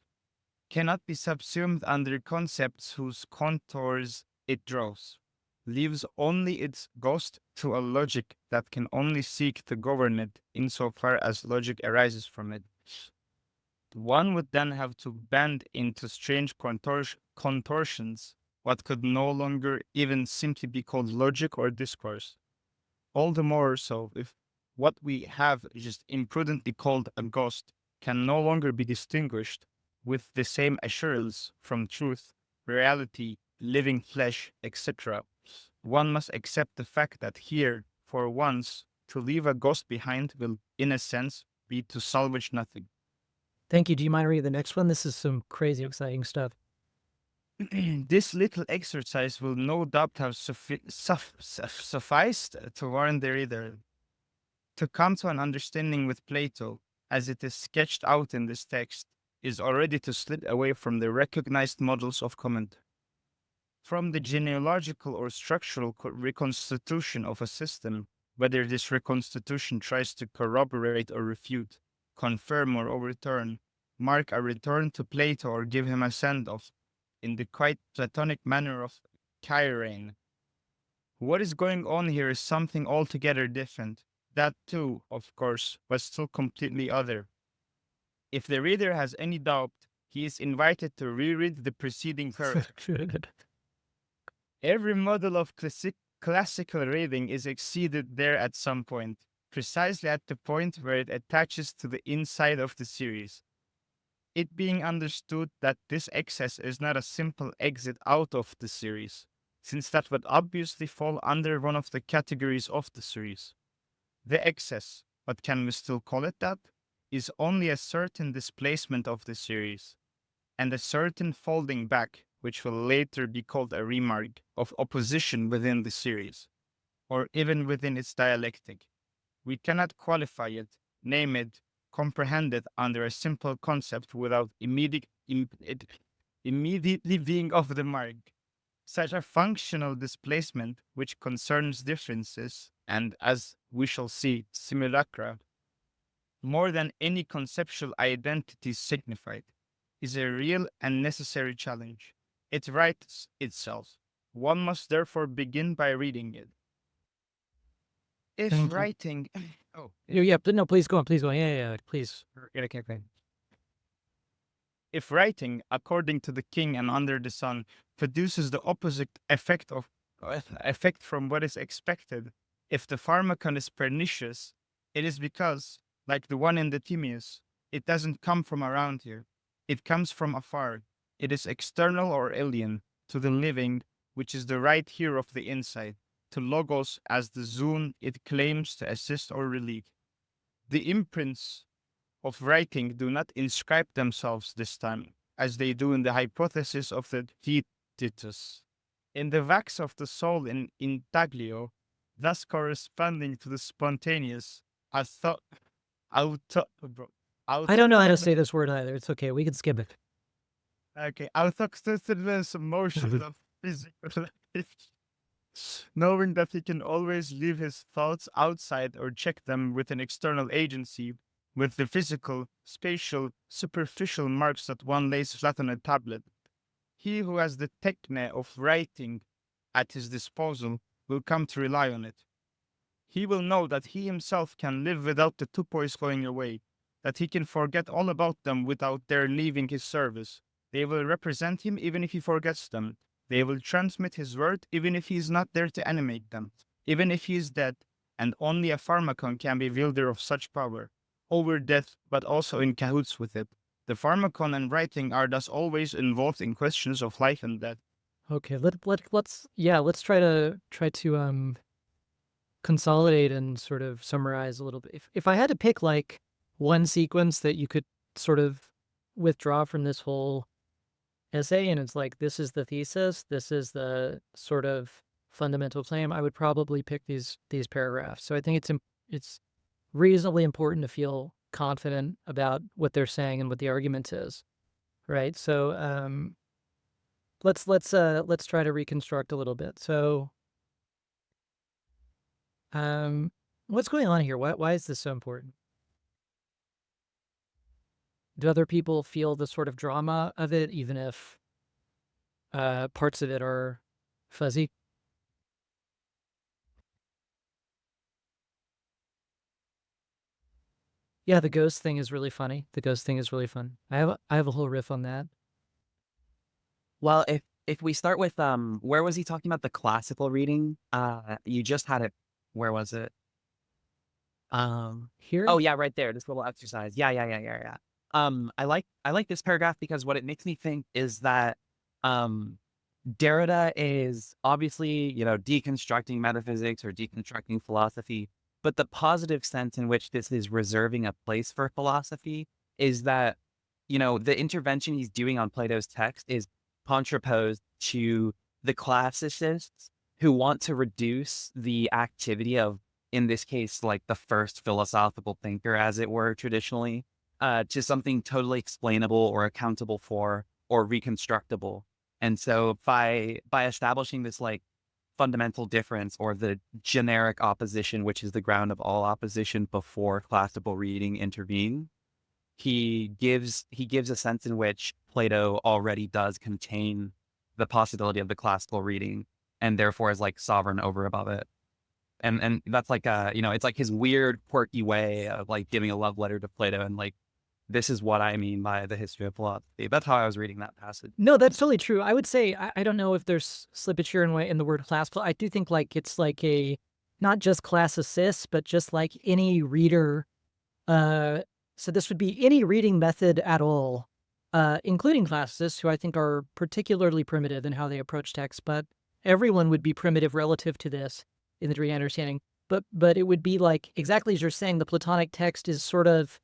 cannot be subsumed under concepts whose contours it draws, leaves only its ghost to a logic that can only seek to govern it insofar as logic arises from it. One would then have to bend into strange contortions what could no longer even simply be called logic or discourse. All the more so if what we have just imprudently called a ghost can no longer be distinguished with the same assurance from truth, reality, living flesh, etc. One must accept the fact that here, for once, to leave a ghost behind will, in a sense, be to salvage nothing. Thank you. Do you mind reading the next one? This is some crazy exciting stuff. This little exercise will no doubt have sufficed to warn Derrida to come to an understanding with Plato, as it is sketched out in this text, is already to slip away from the recognized models of comment. From the genealogical or structural reconstitution of a system, whether this reconstitution tries to corroborate or refute, confirm or overturn, mark a return to Plato or give him a send-off, in the quite Platonic manner of Chirein. What is going on here is something altogether different. That too, of course, was still completely other. If the reader has any doubt, he is invited to reread the preceding paragraph. Every model of classical reading is exceeded there at some point, precisely at the point where it attaches to the inside of the series. It being understood that this excess is not a simple exit out of the series, since that would obviously fall under one of the categories of the series. The excess, but can we still call it that, is only a certain displacement of the series, and a certain folding back, which will later be called a remark, of opposition within the series, or even within its dialectic. We cannot qualify it, name it, comprehend it under a simple concept without immediately being off the mark. Such a functional displacement, which concerns differences, and as we shall see, simulacra, more than any conceptual identity signified, is a real and necessary challenge. It writes itself. One must therefore begin by reading it. If Thank you. writing, oh, Yeah, but no, please go on. Please go on. Yeah, please. Okay. if writing according to the king and under the sun produces the opposite effect from what is expected, if the pharmacon is pernicious, it is because, like the one in the Timaeus, it doesn't come from around here. It comes from afar. It is external or alien to the living, which is the right here of the inside, to logos as the zoon it claims to assist or relieve. The imprints of writing do not inscribe themselves this time, as they do in the hypothesis of the Thesis, in the wax of the soul in intaglio, thus corresponding to the spontaneous auto, I don't know how to say this word either. It's okay. We can skip it. Okay, autochthonous motion of physical life, knowing that he can always leave his thoughts outside or check them with an external agency, with the physical, spatial, superficial marks that one lays flat on a tablet. He who has the techne of writing at his disposal will come to rely on it. He will know that he himself can live without the tupois going away, that he can forget all about them without their leaving his service. They will represent him even if he forgets them. They will transmit his word even if he is not there to animate them, even if he is dead, and only a pharmakon can be wielder of such power, over death, but also in cahoots with it. The pharmakon and writing are thus always involved in questions of life and death. Okay, let's try to consolidate and sort of summarize a little bit. If I had to pick like one sequence that you could sort of withdraw from this whole essay, and it's like this is the thesis, this is the sort of fundamental claim, I would probably pick these paragraphs. So I think it's reasonably important to feel confident about what they're saying and what the argument is, right? So let's try to reconstruct a little bit. So what's going on here? Why is this so important? Do other people feel the sort of drama of it, even if parts of it are fuzzy? Yeah, the ghost thing is really funny. The ghost thing is really fun. I have a whole riff on that. Well, if we start with where was he talking about the classical reading? You just had it. Where was it? Here? Oh yeah, right there. This little exercise. Yeah. I like this paragraph because what it makes me think is that Derrida is obviously, deconstructing metaphysics or deconstructing philosophy, but the positive sense in which this is reserving a place for philosophy is that, the intervention he's doing on Plato's text is contraposed to the classicists who want to reduce the activity of, in this case, like the first philosophical thinker, as it were, traditionally, to something totally explainable or accountable for or reconstructable. And so by establishing this like fundamental difference or the generic opposition, which is the ground of all opposition before classical reading intervene, he gives a sense in which Plato already does contain the possibility of the classical reading and therefore is like sovereign over above it. And that's like it's like his weird quirky way of like giving a love letter to Plato and like, this is what I mean by the history of philosophy. That's how I was reading that passage. No, that's totally true. I would say, I don't know if there's slippage here in the word classical. I do think like it's like a, not just classicist, but just like any reader. So this would be any reading method at all, including classicists who I think are particularly primitive in how they approach text, but everyone would be primitive relative to this in the Derridian understanding. But it would be like, exactly as you're saying, the Platonic text is sort of,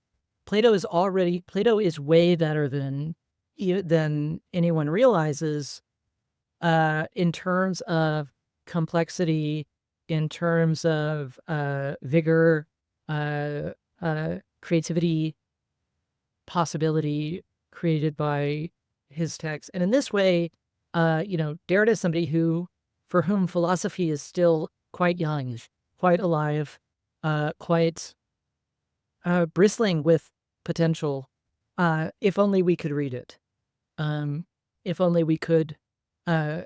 Plato is way better than anyone realizes in terms of complexity, in terms of vigor, creativity, possibility created by his text. And in this way, Derrida is somebody for whom philosophy is still quite young, quite alive, quite bristling with potential, if only we could read it. If only we could have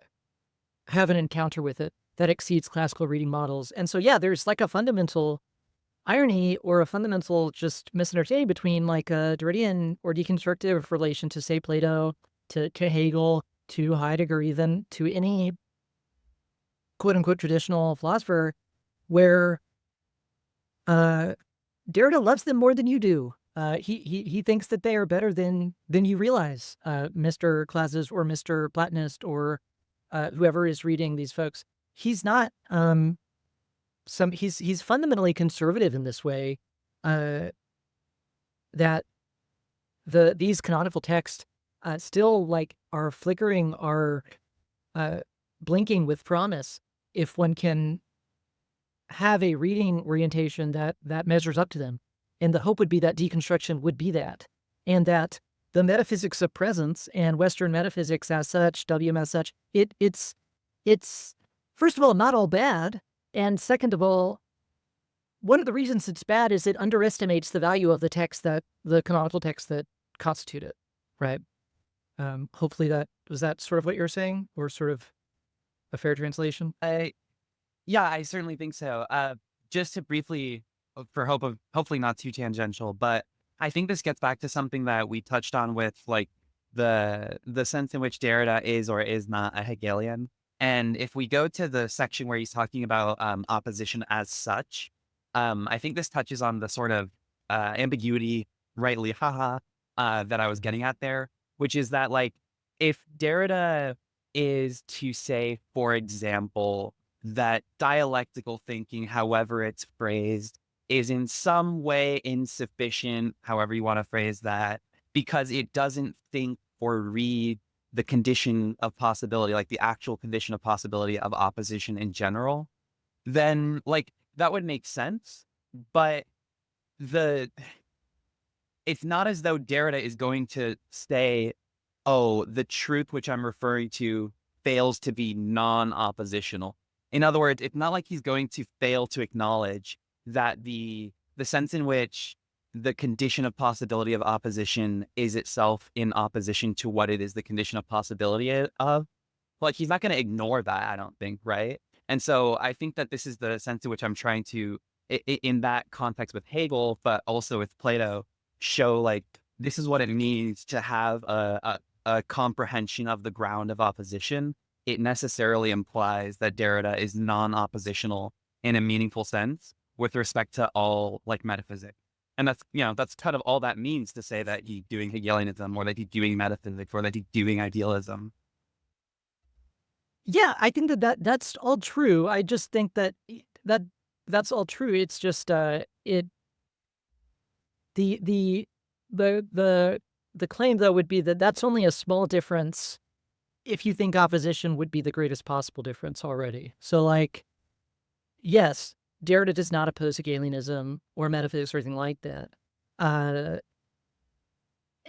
an encounter with it. that exceeds classical reading models. And so, yeah, there's like a fundamental irony or a fundamental just misunderstanding between like a Derridian or deconstructive relation to, say, Plato, to Hegel, to Heidegger, even to any quote-unquote traditional philosopher, where Derrida loves them more than you do. He thinks that they are better than you realize, Mr. Classes or Mr. Platonist or whoever is reading these folks. He's not he's fundamentally conservative in this way, that these canonical texts still like are flickering, are blinking with promise if one can have a reading orientation that measures up to them. And the hope would be that deconstruction would be that, and that the metaphysics of presence and Western metaphysics as such, WM as such, it's first of all not all bad, and second of all, one of the reasons it's bad is it underestimates the value of the text, that the canonical texts that constitute it, right? Hopefully was that sort of what you're saying, or sort of a fair translation? Yeah, I certainly think so. Just to briefly, hopefully not too tangential, but I think this gets back to something that we touched on with like the sense in which Derrida is or is not a Hegelian. And if we go to the section where he's talking about opposition as such, I think this touches on the sort of ambiguity, rightly, that I was getting at there, which is that like if Derrida is to say, for example, that dialectical thinking, however it's phrased, is in some way insufficient, however you want to phrase that, because it doesn't think or read the condition of possibility, like the actual condition of possibility of opposition in general, then like that would make sense. But it's not as though Derrida is going to say, oh, the truth which I'm referring to fails to be non-oppositional. In other words, it's not like he's going to fail to acknowledge that the sense in which the condition of possibility of opposition is itself in opposition to what it is the condition of possibility of. Like, he's not going to ignore that, I don't think, right? And so I think that this is the sense in which I'm trying to, in that context with Hegel, but also with Plato, show like this is what it means to have a comprehension of the ground of opposition. It necessarily implies that Derrida is non-oppositional in a meaningful sense with respect to all like metaphysics. And that's, that's kind of all that means to say that he's doing Hegelianism or that he's doing metaphysics or that he's doing idealism. Yeah, I think that's all true. I just think that's all true. It's just the claim though would be that that's only a small difference if you think opposition would be the greatest possible difference already. So like, yes, Derrida does not oppose Hegelianism or metaphysics or anything like that.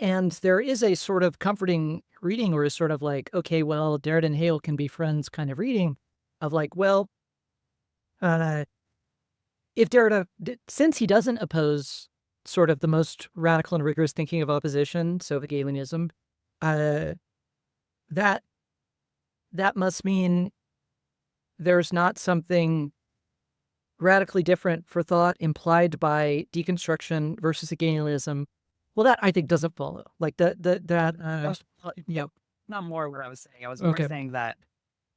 And there is a sort of comforting reading where it's sort of like, okay, well, Derrida and Hegel can be friends kind of reading of like, well, if Derrida, since he doesn't oppose sort of the most radical and rigorous thinking of opposition, so Hegelianism, that must mean there's not something radically different for thought implied by deconstruction versus Hegelianism. Well, that I think doesn't follow. Like Not more what I was saying. I was more saying that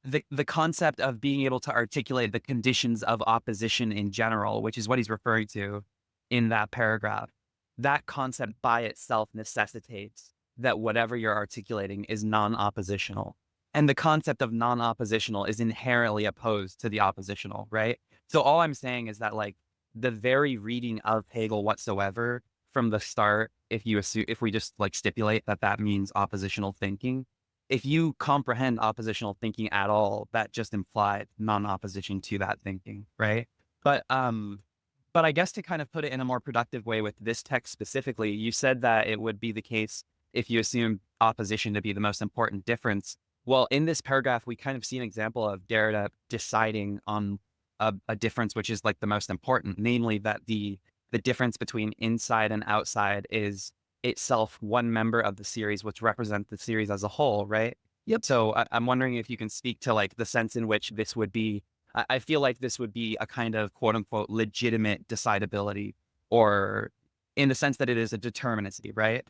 the concept of being able to articulate the conditions of opposition in general, which is what he's referring to in that paragraph, that concept by itself necessitates that whatever you're articulating is non-oppositional. And the concept of non-oppositional is inherently opposed to the oppositional, right? So all I'm saying is that like the very reading of Hegel whatsoever from the start, if we just like stipulate that means oppositional thinking, if you comprehend oppositional thinking at all, that just implied non-opposition to that thinking, right? But I guess to kind of put it in a more productive way with this text specifically, you said that it would be the case if you assume opposition to be the most important difference. Well, in this paragraph, we kind of see an example of Derrida deciding on a difference which is like the most important, namely that the difference between inside and outside is itself one member of the series, which represents the series as a whole, right? Yep. So I'm wondering if you can speak to like the sense in which this would be I feel like this would be a kind of quote unquote legitimate decidability, or in the sense that it is a determinacy, right?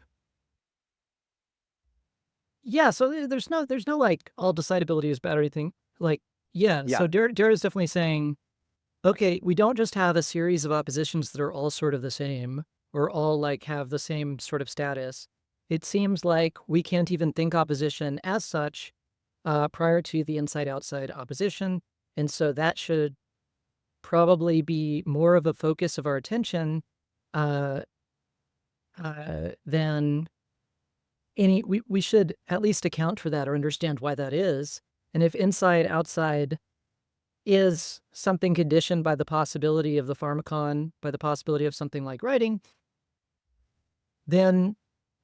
Yeah, so there's no like all decidability is bad or anything. Like, yeah, Yeah. so Derrida is definitely saying, okay, we don't just have a series of oppositions that are all sort of the same, or all like have the same sort of status. It seems like we can't even think opposition as such prior to the inside-outside opposition, and so that should probably be more of a focus of our attention uh, than any. We should at least account for that or understand why that is. And if inside-outside is something conditioned by the possibility of the pharmakon, by the possibility of something like writing, then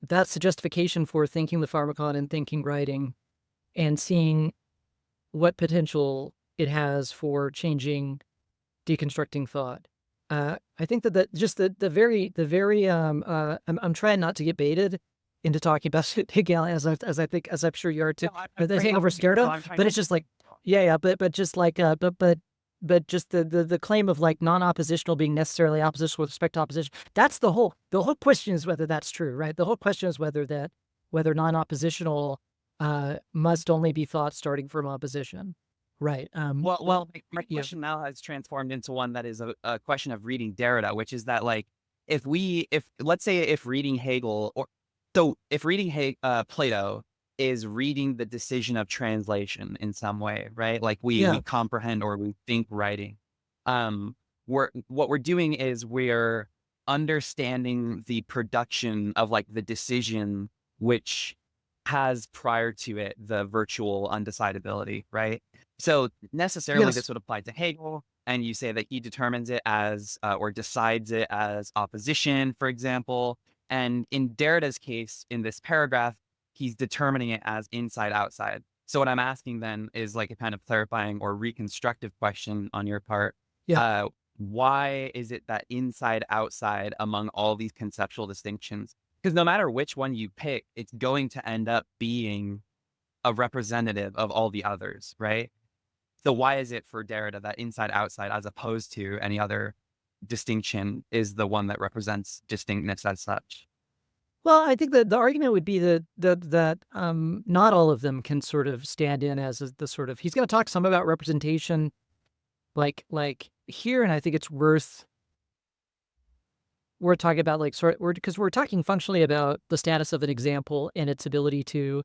that's the justification for thinking the pharmakon and thinking writing and seeing what potential it has for changing, deconstructing thought. I think that just the very I'm trying not to get baited into talking about Hegel as I'm sure you are too. No, But the hangover scared of, but it's just like but just like but just the claim of like non-oppositional being necessarily oppositional with respect to opposition. That's the whole question is whether that's true, right? The whole question is whether non-oppositional must only be thought starting from opposition, right? Well, my yeah. question now has transformed into one that is a question of reading Derrida, which is that like if let's say if reading Hegel if reading Plato is reading the decision of translation in some way, right? Like we comprehend or we think writing. What we're doing is we're understanding the production of like the decision which has prior to it the virtual undecidability, right? So necessarily this would apply to Hegel, and you say that he determines it as or decides it as opposition, for example. And in Derrida's case, in this paragraph, he's determining it as inside outside. So what I'm asking then is like a kind of clarifying or reconstructive question on your part. Why is it that inside outside among all these conceptual distinctions? Because no matter which one you pick, it's going to end up being a representative of all the others, right? So why is it for Derrida that inside outside, as opposed to any other distinction, is the one that represents distinctness as such? Well, I think that the argument would be that not all of them can sort of stand in as the sort of, he's going to talk some about representation like here, and I think it's worth we're talking about like because we're talking functionally about the status of an example and its ability to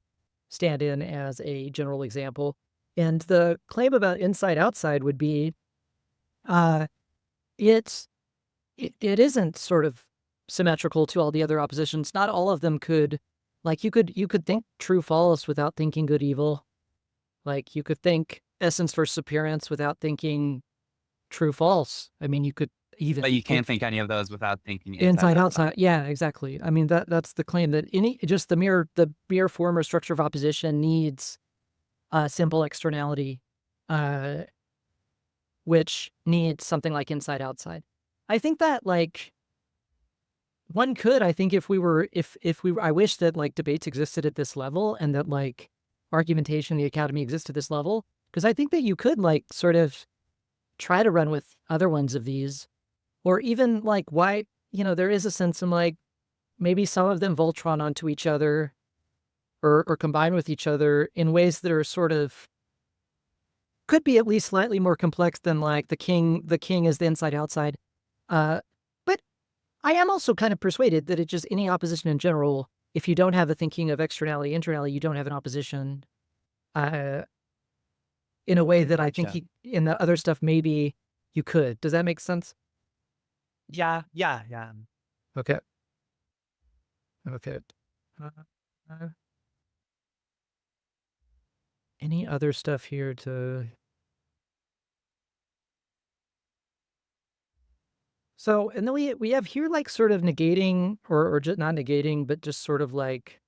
stand in as a general example. And the claim about inside outside would be it isn't sort of symmetrical to all the other oppositions. Not all of them could, like you could think true false without thinking good evil. Like you could think essence versus appearance without thinking true false. I mean, you could even, but you can't think any of those without thinking inside outside. Yeah, exactly. I mean, that's the claim, that just the mere form or structure of opposition needs a simple externality, which needs something like inside outside. I think that like one could, I think if we were, I wish that like debates existed at this level and that like argumentation in the academy exists at this level, because I think that you could like sort of try to run with other ones of these, or even like why, there is a sense in like maybe some of them Voltron onto each other or combine with each other in ways that are sort of, could be at least slightly more complex than like the king is the inside outside. But I am also kind of persuaded that it's just any opposition in general, if you don't have a thinking of externality, internality, you don't have an opposition in a way that I think in the other stuff maybe you could. Does that make sense? Yeah. Okay. Any other stuff here to... So, and then we have here like sort of negating or just not negating, but just sort of like,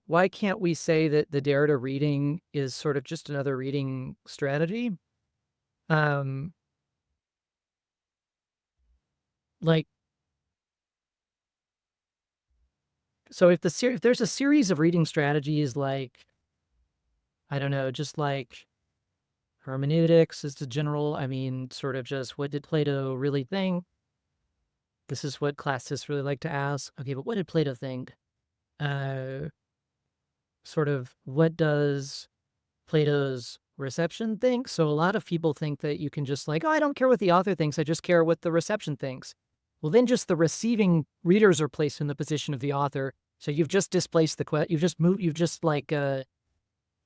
why can't we say that the Derrida reading is sort of just another reading strategy? Like, so if there's a series of reading strategies, like, I don't know, just like Hermeneutics is the general, sort of just what did Plato really think? This is what classicists really like to ask. Okay, but what did Plato think? Sort of what does Plato's reception think? So a lot of people think that you can just like, oh, I don't care what the author thinks. I just care what the reception thinks. Well, then just the receiving readers are placed in the position of the author. So you've just displaced you've just like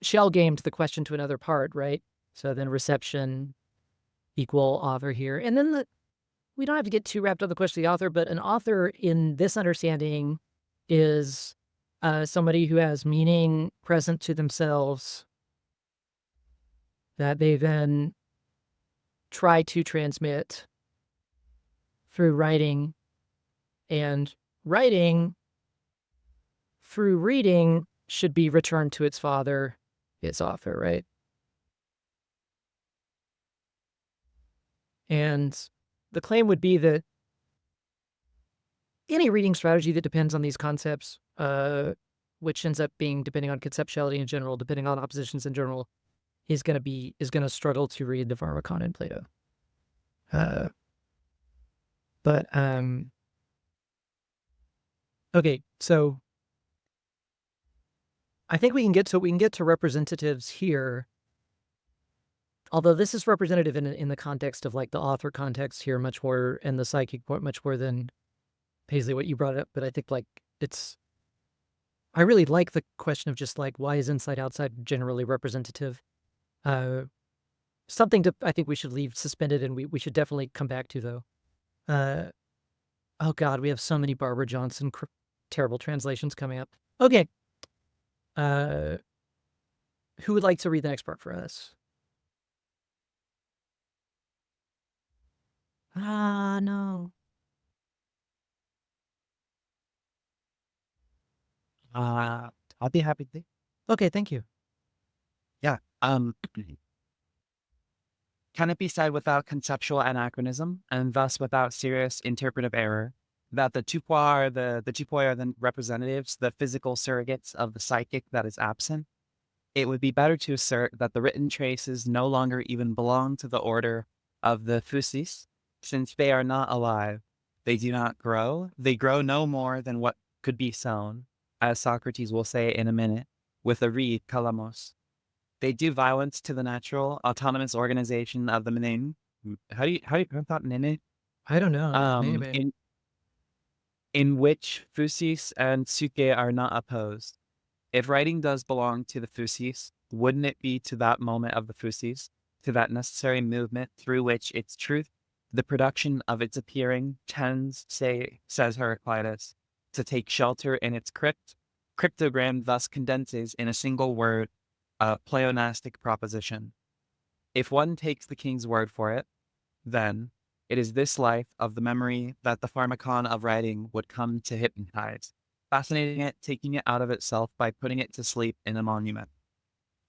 shell gamed the question to another part, right? So then reception equal author here. And then we don't have to get too wrapped up in the question of the author, but an author in this understanding is somebody who has meaning present to themselves that they then try to transmit through writing, and writing through reading should be returned to its father, its author, right? And the claim would be that any reading strategy that depends on these concepts, which ends up being depending on conceptuality in general, depending on oppositions in general, is going to struggle to read the Pharmakon in Plato. Okay, so I think we can get to representatives here. Although this is representative in the context of like the author context here, much more, and the psychic part much more than Paisley what you brought up. But I think like I really like the question of just like why is inside outside generally representative. Something I think we should leave suspended, and we should definitely come back to though. Oh God, we have so many Barbara Johnson terrible translations coming up. Okay. Who would like to read the next part for us? No. I'll be happy to. Okay, thank you. Yeah. Can it be said without conceptual anachronism, and thus without serious interpretive error, that the two are the representatives, the physical surrogates of the psychic that is absent? It would be better to assert that the written traces no longer even belong to the order of the Thesis, since they are not alive. They do not grow. They grow no more than what could be sown, as Socrates will say in a minute, with a reed kalamos. They do violence to the natural, autonomous organization of the Miming. How do you pronounce that, Miming? I don't know. Maybe. In which Thesis and Suke are not opposed. If writing does belong to the Thesis, wouldn't it be to that moment of the Thesis, to that necessary movement through which its truth, the production of its appearing, tends, says Heraclitus, to take shelter in its crypt? Cryptogram thus condenses in a single word a pleonastic proposition. If one takes the king's word for it, then it is this life of the memory that the Pharmakon of writing would come to hypnotize, fascinating it, taking it out of itself by putting it to sleep in a monument.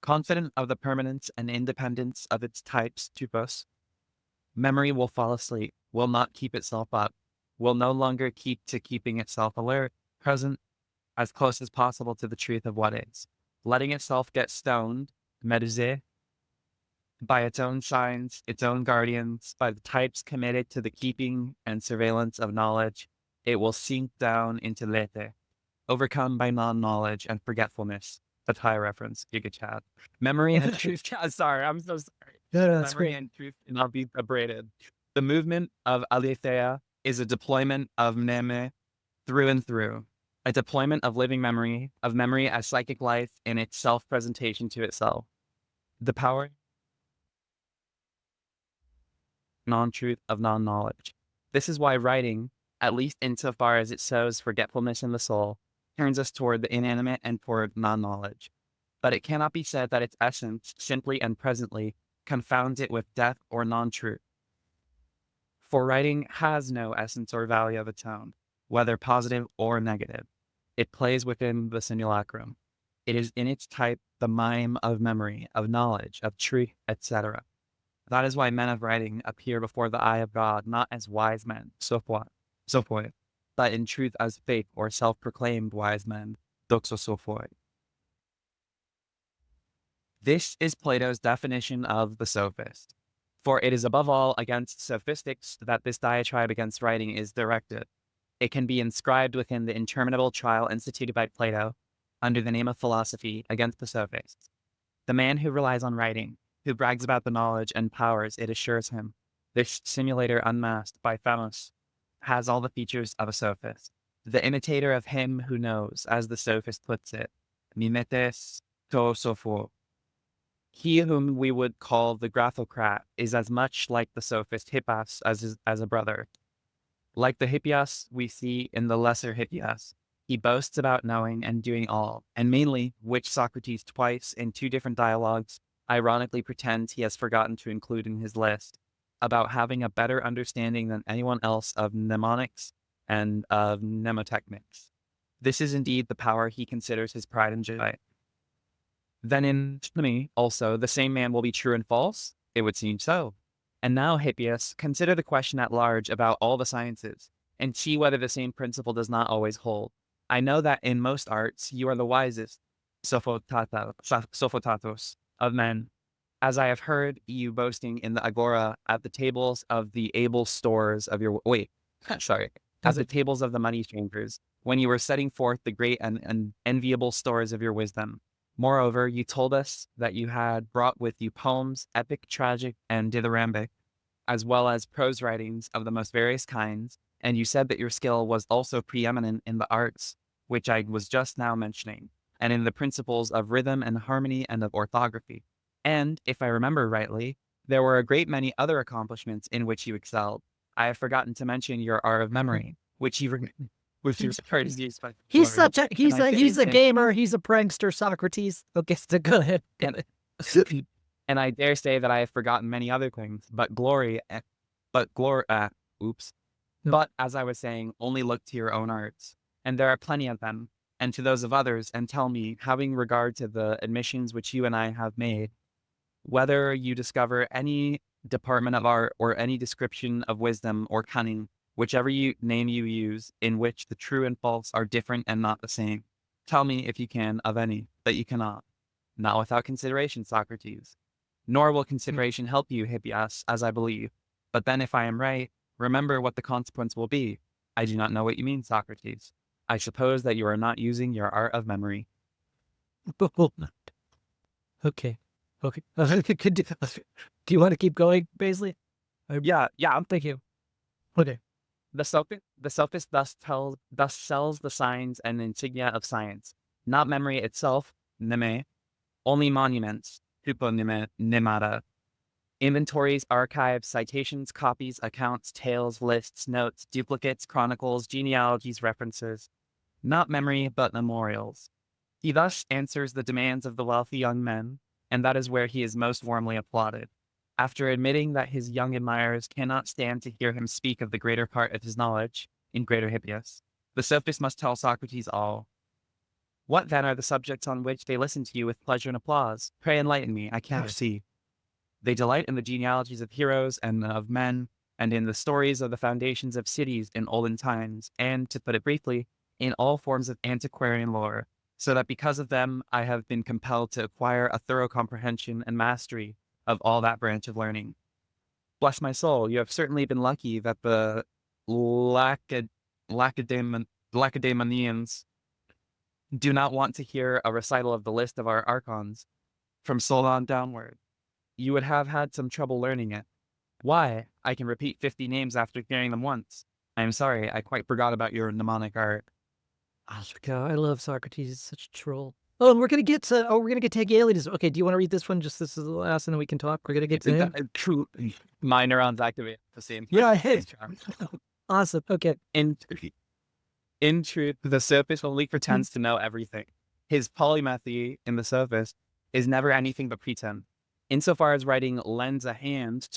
Confident of the permanence and independence of its types, typos, memory will fall asleep, will not keep itself up, will no longer keep to keeping itself alert, present, as close as possible to the truth of what is. Letting itself get stoned, médusé, by its own signs, its own guardians, by the types committed to the keeping and surveillance of knowledge, it will sink down into lete, overcome by non-knowledge and forgetfulness. A Thai reference, Giga Chat. Memory and truth. Sorry, I'm so sorry. No, that's Memory great. and truth cannot be separated. The movement of aletheia is a deployment of mneme through and through. A deployment of living memory, of memory as psychic life in its self-presentation to itself. The power, non-truth of non-knowledge. This is why writing, at least insofar as it sows forgetfulness in the soul, turns us toward the inanimate and toward non-knowledge. But it cannot be said that its essence, simply and presently, confounds it with death or non-truth. For writing has no essence or value of its own, whether positive or negative. It plays within the simulacrum. It is in its type the mime of memory, of knowledge, of truth, etc. That is why men of writing appear before the eye of God not as wise men, sophoi, but in truth as fake or self-proclaimed wise men, doxosophoi. This is Plato's definition of the sophist. For it is above all against sophistics that this diatribe against writing is directed. It can be inscribed within the interminable trial instituted by Plato, under the name of philosophy, against the sophists. The man who relies on writing, who brags about the knowledge and powers it assures him, this simulator unmasked by Thamos, has all the features of a sophist. The imitator of him who knows, as the sophist puts it, mimetes to sopho. He whom we would call the graphocrat is as much like the sophist Hippias as a brother. Like the Hippias we see in the lesser Hippias, he boasts about knowing and doing all, and mainly, which Socrates twice in 2 different dialogues ironically pretends he has forgotten to include in his list, about having a better understanding than anyone else of mnemonics and of mnemotechnics. This is indeed the power he considers his pride and joy. Then in Techne also, the same man will be true and false? It would seem so. And now, Hippias, consider the question at large about all the sciences, and see whether the same principle does not always hold. I know that in most arts you are the wisest, sophotatos, of men, as I have heard you boasting in the agora at the tables of the able stores of your at the tables of the money changers, when you were setting forth the great and enviable stores of your wisdom. Moreover, you told us that you had brought with you poems, epic, tragic, and dithyrambic, as well as prose writings of the most various kinds, and you said that your skill was also preeminent in the arts, which I was just now mentioning, and in the principles of rhythm and harmony and of orthography. And, if I remember rightly, there were a great many other accomplishments in which you excelled. I have forgotten to mention your art of memory, which you which you started to use by He's glory. such a he's a gamer. He's a prankster. Socrates. Okay, so go ahead. And I dare say that I have forgotten many other things, but as I was saying, only look to your own arts, and there are plenty of them, and to those of others, and tell me, having regard to the admissions which you and I have made, whether you discover any department of art or any description of wisdom or cunning, whichever name you use, in which the true and false are different and not the same. Tell me, if you can, of any, that you cannot. Not without consideration, Socrates. Nor will consideration help you, Hippias, as I believe. But then, if I am right, remember what the consequence will be. I do not know what you mean, Socrates. I suppose that you are not using your art of memory. Okay. Do you want to keep going, Paisley? Yeah, Thank you. Okay. The sophist thus sells the signs and insignia of science, not memory itself, neme, only monuments, nemata, inventories, archives, citations, copies, accounts, tales, lists, notes, duplicates, chronicles, genealogies, references, not memory, but memorials. He thus answers the demands of the wealthy young men, and that is where he is most warmly applauded. After admitting that his young admirers cannot stand to hear him speak of the greater part of his knowledge, in greater Hippias, the sophist must tell Socrates all. What then are the subjects on which they listen to you with pleasure and applause? Pray enlighten me, I cannot see. They delight in the genealogies of heroes and of men, and in the stories of the foundations of cities in olden times, and, to put it briefly, in all forms of antiquarian lore, so that because of them I have been compelled to acquire a thorough comprehension and mastery of all that branch of learning. Bless my soul, you have certainly been lucky that the Lacedaemonians do not want to hear a recital of the list of our archons, from Solon downward. You would have had some trouble learning it. Why? I can repeat 50 names after hearing them once. I am sorry, I quite forgot about your mnemonic art. Oh, God, I love Socrates. He's such a troll. Oh, and we're gonna get to Tegalides. Okay, do you want to read this one? Just this is the last, and then we can talk. We're gonna get to him. True. My neurons activate the same. Yeah, hey. Awesome. Okay. In truth, the sophist only pretends to know everything. His polymathy in the sophist is never anything but pretend. Insofar as writing lends a hand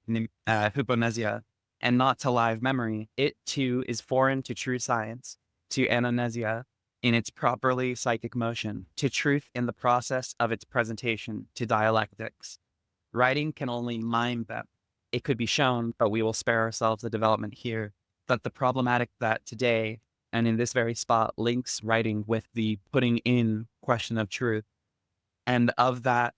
to hyponesia and not to live memory, it too is foreign to true science, to anamnesia in its properly psychic motion, to truth in the process of its presentation, to dialectics. Writing can only mime them. It could be shown, but we will spare ourselves the development here, that the problematic that today, and in this very spot, links writing with the putting in question of truth, and of that,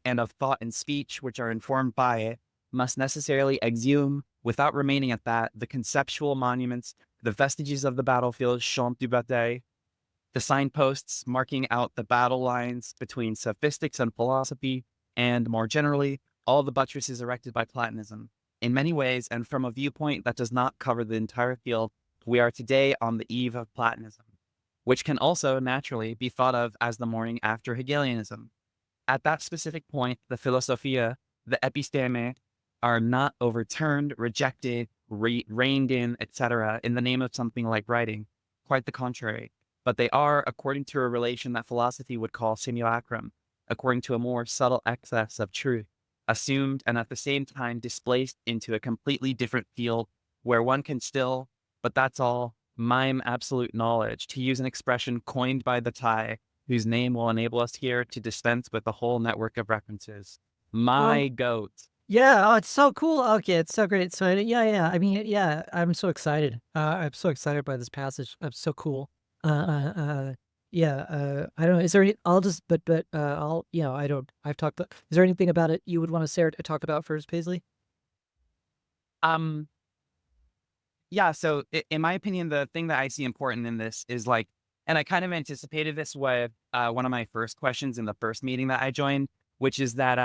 and of thought and speech, which are informed by it, must necessarily exhume, without remaining at that, the conceptual monuments, the vestiges of the battlefield, champ du bataille, the signposts marking out the battle lines between sophistics and philosophy, and more generally, all the buttresses erected by Platonism. In many ways, and from a viewpoint that does not cover the entire field, we are today on the eve of Platonism, which can also naturally be thought of as the morning after Hegelianism. At that specific point, the Philosophia, the Episteme, are not overturned, rejected, reined in, etc., in the name of something like writing. Quite the contrary. But they are, according to a relation that philosophy would call simulacrum, according to a more subtle excess of truth, assumed and at the same time displaced into a completely different field where one can still, but that's all, mime absolute knowledge, to use an expression coined by the Thai, whose name will enable us here to dispense with a whole network of references. My goat. Yeah, oh, it's so cool. Okay, it's so great. So yeah. I mean, yeah, I'm so excited. I'm so excited by this passage. It's so cool. Yeah. I don't know. Is there any? I'll just, I'll, I don't. I've talked. Is there anything about it you would want to say or talk about first, Paisley? Yeah, so in my opinion, the thing that I see important in this is like, and I kind of anticipated this with one of my first questions in the first meeting that I joined, which is that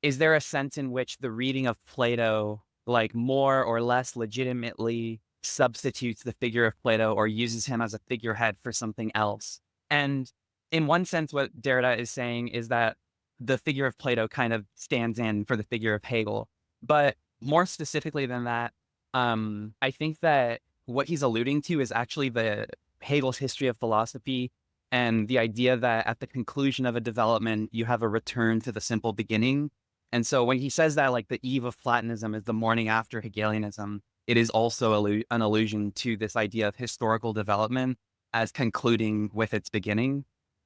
is there a sense in which the reading of Plato, like more or less legitimately substitutes the figure of Plato or uses him as a figurehead for something else? And in one sense, what Derrida is saying is that the figure of Plato kind of stands in for the figure of Hegel. But more specifically than that, I think that what he's alluding to is actually the Hegel's history of philosophy and the idea that at the conclusion of a development, you have a return to the simple beginning. And so when he says that, like, the eve of Platonism is the morning after Hegelianism, it is also an allusion to this idea of historical development as concluding with its beginning.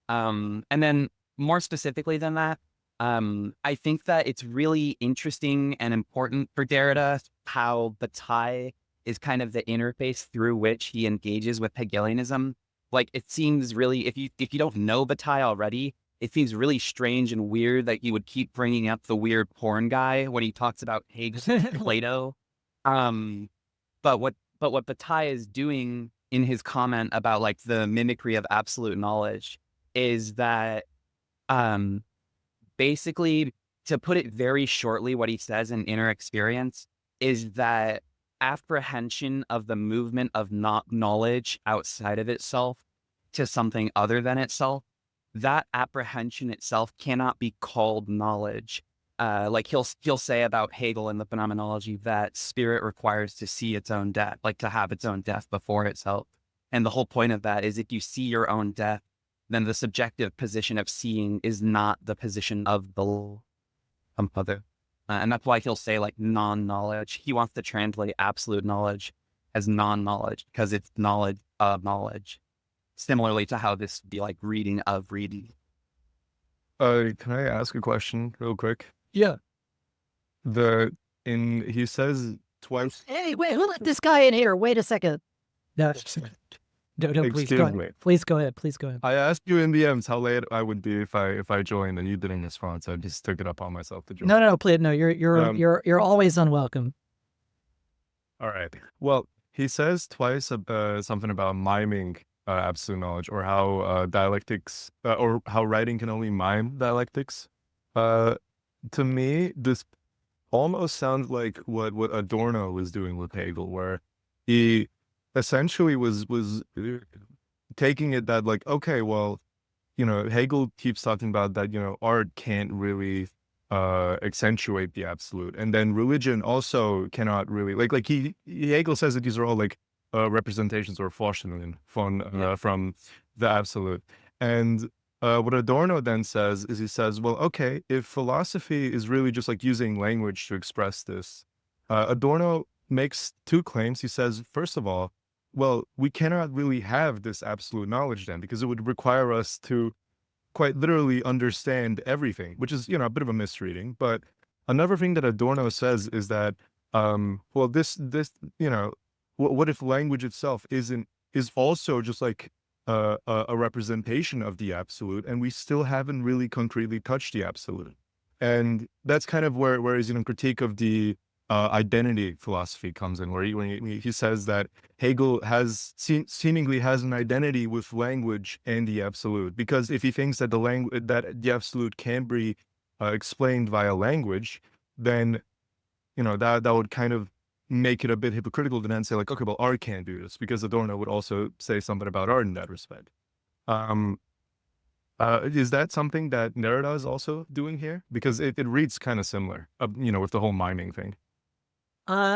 And then more specifically than that, I think that it's really interesting and important for Derrida how Bataille is kind of the interface through which he engages with Hegelianism. Like, it seems really, if you don't know Bataille already, it seems really strange and weird that he would keep bringing up the weird porn guy when he talks about Hegel, Plato. But what Bataille is doing in his comment about like the mimicry of absolute knowledge is that basically, to put it very shortly, what he says in Inner Experience is that apprehension of the movement of not knowledge outside of itself to something other than itself, that apprehension itself cannot be called knowledge. Like he'll say about Hegel in the Phenomenology that spirit requires to see its own death, like to have its own death before itself. And the whole point of that is if you see your own death, then the subjective position of seeing is not the position of the other. And that's why he'll say like non-knowledge. He wants to translate absolute knowledge as non-knowledge because it's knowledge of knowledge. Similarly to how this would be like reading of reading. Can I ask a question real quick? Yeah. He says twice. Hey, wait, who let this guy in here? Wait a second. No, no, please go Excuse me. ahead. Please go ahead. Please go ahead. I asked you in DMs how late I would be if I joined, and you didn't respond, so I just took it upon myself to join. No, please, no. You're always unwelcome. All right. Well, he says twice something about miming absolute knowledge, or how dialectics, or how writing can only mime dialectics. To me, this almost sounds like what Adorno was doing with Hegel, where he essentially was taking it that like, okay, well, Hegel keeps talking about that, art can't really accentuate the absolute, and then religion also cannot really like Hegel says that these are all like representations or Vorstellungen from the absolute. And what Adorno then says is, he says, well, okay, if philosophy is really just like using language to express this, Adorno makes two claims. He says, first of all, well, we cannot really have this absolute knowledge then, because it would require us to quite literally understand everything, which is, a bit of a misreading. But another thing that Adorno says is that, well, this, what if language itself is also just like a representation of the absolute, and we still haven't really concretely touched the absolute. And that's kind of where his critique of the identity philosophy comes in, where he says that Hegel seemingly has an identity with language and the absolute, because if he thinks that the absolute can be explained via language, then that would kind of make it a bit hypocritical to then say like, okay, well, art can't do this, because Adorno would also say something about art in that respect. Is that something that Derrida is also doing here? Because it reads kind of similar, with the whole miming thing.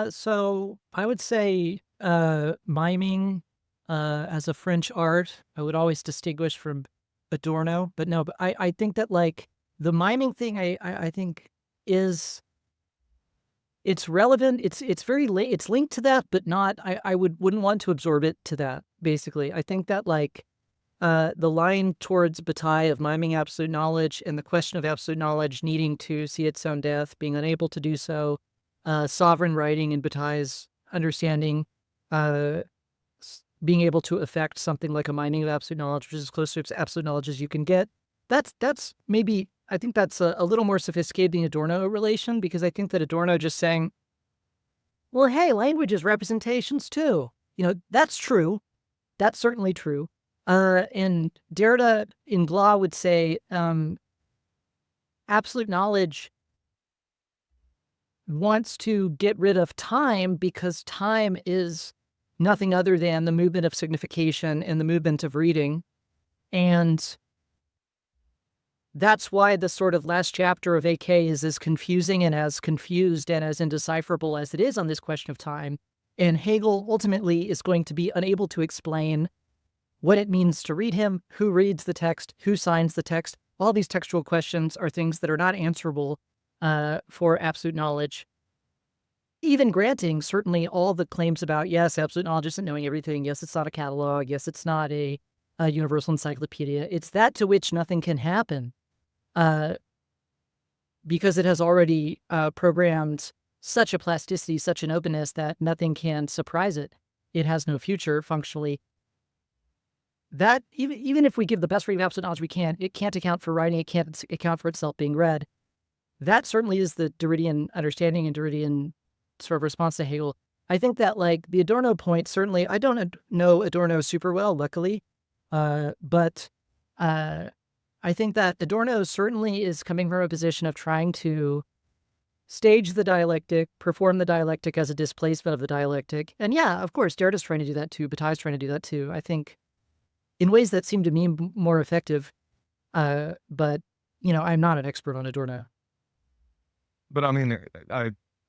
So I would say miming as a French art, I would always distinguish from Adorno, but no, but I think that like the miming thing, I think is, it's relevant. It's very late. It's linked to that, but not, I wouldn't want to absorb it to that, basically. I think that like the line towards Bataille of miming absolute knowledge and the question of absolute knowledge needing to see its own death, being unable to do so, sovereign writing in Bataille's understanding, being able to affect something like a mining of absolute knowledge, which is as close to absolute knowledge as you can get. That's maybe, I think that's a little more sophisticated than Adorno relation, because I think that Adorno just saying, well, hey, language is representations too. That's true. That's certainly true. And Derrida in Blah would say absolute knowledge wants to get rid of time, because time is nothing other than the movement of signification and the movement of reading. And that's why the sort of last chapter of AK is as confusing and as confused and as indecipherable as it is on this question of time. And Hegel ultimately is going to be unable to explain what it means to read him, who reads the text, who signs the text. All these textual questions are things that are not answerable for absolute knowledge. Even granting certainly all the claims about, yes, absolute knowledge isn't knowing everything. Yes, it's not a catalog. Yes, it's not a universal encyclopedia. It's that to which nothing can happen because it has already programmed such a plasticity, such an openness that nothing can surprise it. It has no future functionally. That even if we give the best reading of absolute knowledge we can, it can't account for writing. It can't account for itself being read. That certainly is the Derridian understanding and Derridian sort of response to Hegel. I think that like the Adorno point, certainly, I don't know Adorno super well, luckily, but I think that Adorno certainly is coming from a position of trying to stage the dialectic, perform the dialectic as a displacement of the dialectic. And yeah, of course, Derrida's trying to do that too. Bataille's trying to do that too. I think in ways that seem to me more effective. But, I'm not an expert on Adorno. But I mean,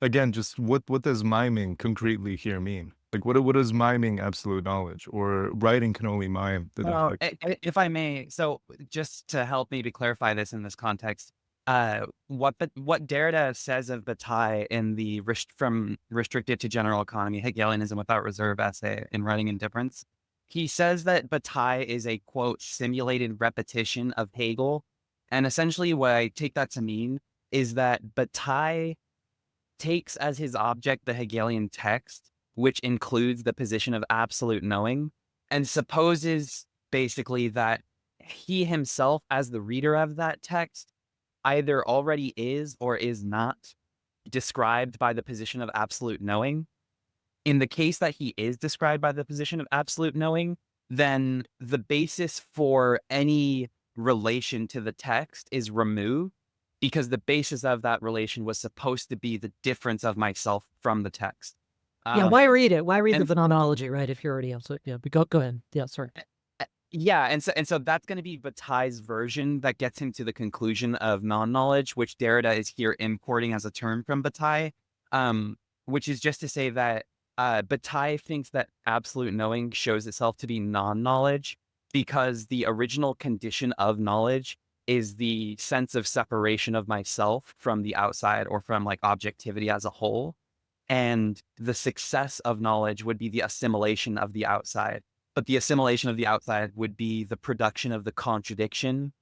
again, just what does miming concretely here mean? Like, what does miming absolute knowledge, or writing can only mime? If I may, so just to help maybe clarify this in this context, what Derrida says of Bataille in the From Restricted to General Economy, Hegelianism Without Reserve essay in Writing Indifference, he says that Bataille is a, quote, simulated repetition of Hegel. And essentially what I take that to mean is that Bataille takes as his object the Hegelian text, which includes the position of absolute knowing, and supposes basically that he himself, as the reader of that text, either already is or is not described by the position of absolute knowing. In the case that he is described by the position of absolute knowing, then the basis for any relation to the text is removed, because the basis of that relation was supposed to be the difference of myself from the text. Yeah, why read it? Why read the phenomenology, right? If you're already absolute, yeah. But go ahead. Yeah, sorry. Yeah, and so that's going to be Bataille's version that gets him to the conclusion of non-knowledge, which Derrida is here importing as a term from Bataille, which is just to say that Bataille thinks that absolute knowing shows itself to be non-knowledge because the original condition of knowledge is the sense of separation of myself from the outside, or from like objectivity as a whole. And the success of knowledge would be the assimilation of the outside. But the assimilation of the outside would be the production of the contradiction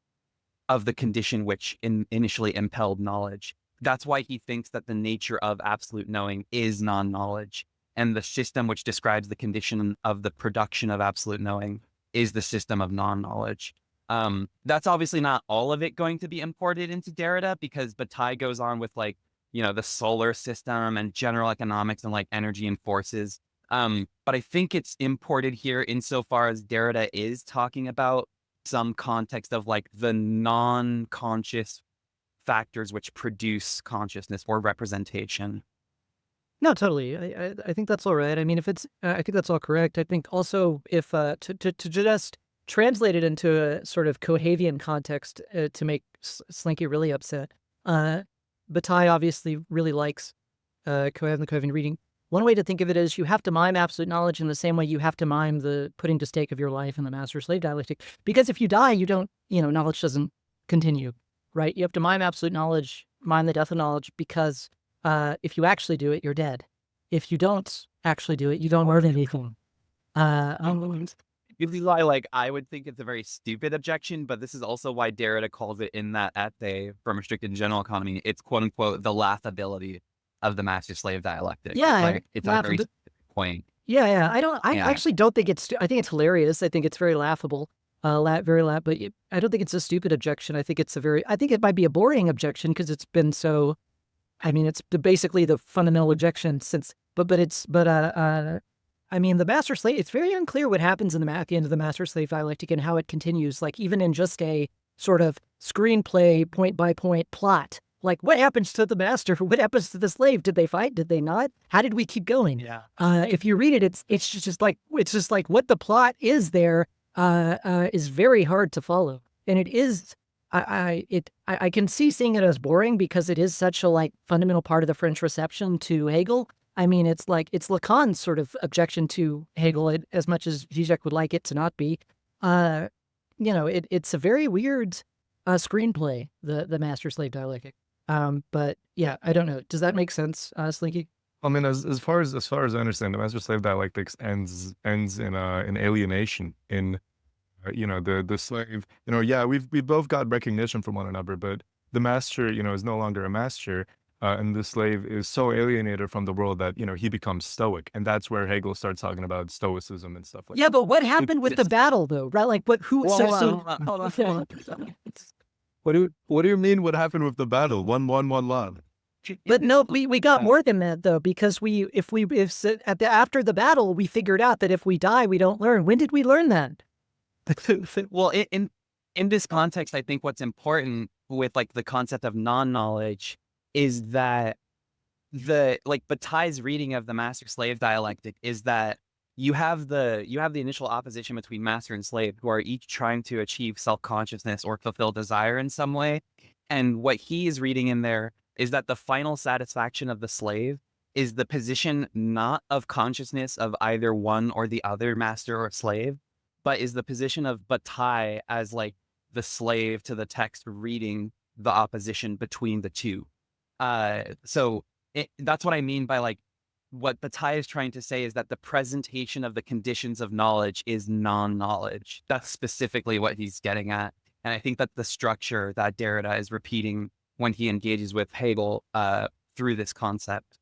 of the condition which initially impelled knowledge. That's why he thinks that the nature of absolute knowing is non-knowledge, and the system which describes the condition of the production of absolute knowing is the system of non-knowledge. That's obviously not all of it going to be imported into Derrida, because Bataille goes on with like, the solar system and general economics and like energy and forces. But I think it's imported here insofar as Derrida is talking about some context of like the non-conscious factors which produce consciousness or representation. No, totally. I think that's all right. I mean, if it's, I think that's all correct. I think also if to just translate it into a sort of Cohavian context to make Slinky really upset. Bataille obviously really likes Cohavian, the Cohavian reading. One way to think of it is you have to mime absolute knowledge in the same way you have to mime the putting to stake of your life in the master-slave dialectic. Because if you die, you don't, knowledge doesn't continue, right? You have to mime absolute knowledge, mime the death of knowledge, because if you actually do it, you're dead. If you don't actually do it, you don't learn anything. This is why, like, I would think it's a very stupid objection, but this is also why Derrida calls it in that essay from Restricted General Economy, it's quote unquote the laughability of the master-slave dialectic. Yeah, it's a very specific point. Yeah. I actually don't think it's. I think it's hilarious. I think it's very laughable. But I don't think it's a stupid objection. I think it's I think it might be a boring objection because it's been so. I mean, it's basically the fundamental objection since. I mean, the master-slave, it's very unclear what happens at the end of the master-slave dialectic and how it continues, like even in just a sort of screenplay, point-by-point plot. Like, what happens to the master? What happens to the slave? Did they fight? Did they not? How did we keep going? Yeah. If you read it, it's just like what the plot is there is very hard to follow. And it is, I can see seeing it as boring because it is such a like fundamental part of the French reception to Hegel. I mean, it's Lacan's sort of objection to Hegel, as much as Zizek would like it to not be. It's a very weird screenplay, the master-slave dialectic. But yeah, I don't know. Does that make sense, Slinky? I mean, as far as I understand, the master-slave dialectics ends in alienation. In the slave. We both got recognition from one another, but the master, is no longer a master. And the slave is so alienated from the world that, he becomes stoic. And that's where Hegel starts talking about stoicism and stuff like that. Yeah, but what happened with the battle, though, right? Like, Hold on. What do you mean what happened with the battle? One love. But no, we got more than that, though, because after the battle, we figured out that if we die, we don't learn. When did we learn that? Well, in this context, I think what's important with like the concept of non-knowledge is that Bataille's reading of the master-slave dialectic is that you have the initial opposition between master and slave, who are each trying to achieve self-consciousness or fulfill desire in some way. And what he is reading in there is that the final satisfaction of the slave is the position not of consciousness of either one or the other, master or slave, but is the position of Bataille as like the slave to the text reading the opposition between the two. So that's what I mean by like, what Bataille is trying to say is that the presentation of the conditions of knowledge is non-knowledge. That's specifically what he's getting at. And I think that the structure that Derrida is repeating when he engages with Hegel through this concept.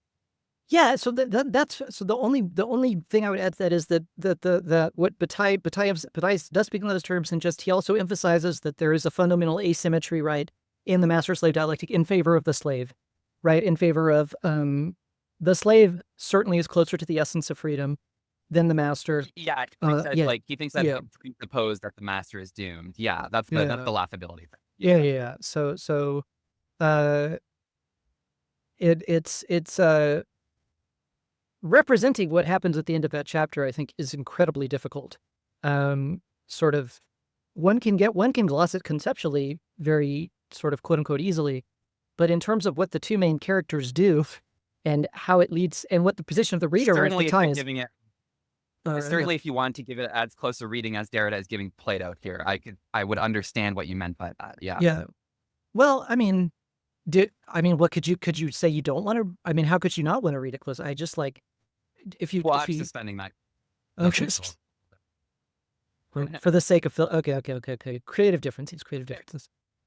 Yeah, so that's the only thing I would add to that is that what Bataille does speak in those terms, and just he also emphasizes that there is a fundamental asymmetry, right, in the master-slave dialectic in favor of the slave. Right, in favor of the slave certainly is closer to the essence of freedom than the master. Yeah, he thinks that it's presupposed that the master is doomed. Yeah, that's the laughability thing. Yeah. So, it's representing what happens at the end of that chapter, I think, is incredibly difficult. Sort of, one can gloss it conceptually very sort of quote unquote easily. But in terms of what the two main characters do and how it leads and what the position of the reader at the time is. Certainly, if you want to give it as close a reading as Derrida is giving Plato here, I would understand what you meant by that. Yeah. Yeah. Well, I mean, what could you say you don't want to? I mean, how could you not want to read it close? I just like I'm suspending that. Okay. For the sake of okay. Creative differences.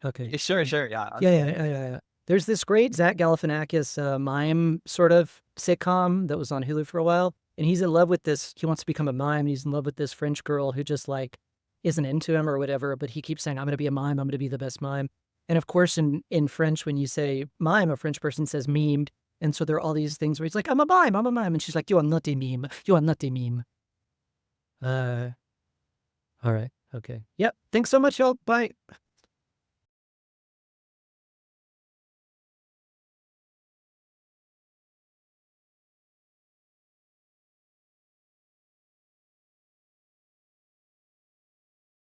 Okay. Sure. Yeah. Yeah. There's this great Zach Galifianakis mime sort of sitcom that was on Hulu for a while, and he's in love with this. He wants to become a mime. He's in love with this French girl who just like isn't into him or whatever, but he keeps saying, I'm going to be a mime. I'm going to be the best mime. And of course, in French, when you say mime, a French person says mimed. And so there are all these things where he's like, I'm a mime. And she's like, you are not a meme. You are not a meme. All right. Okay. Yep. Thanks so much, y'all. Bye.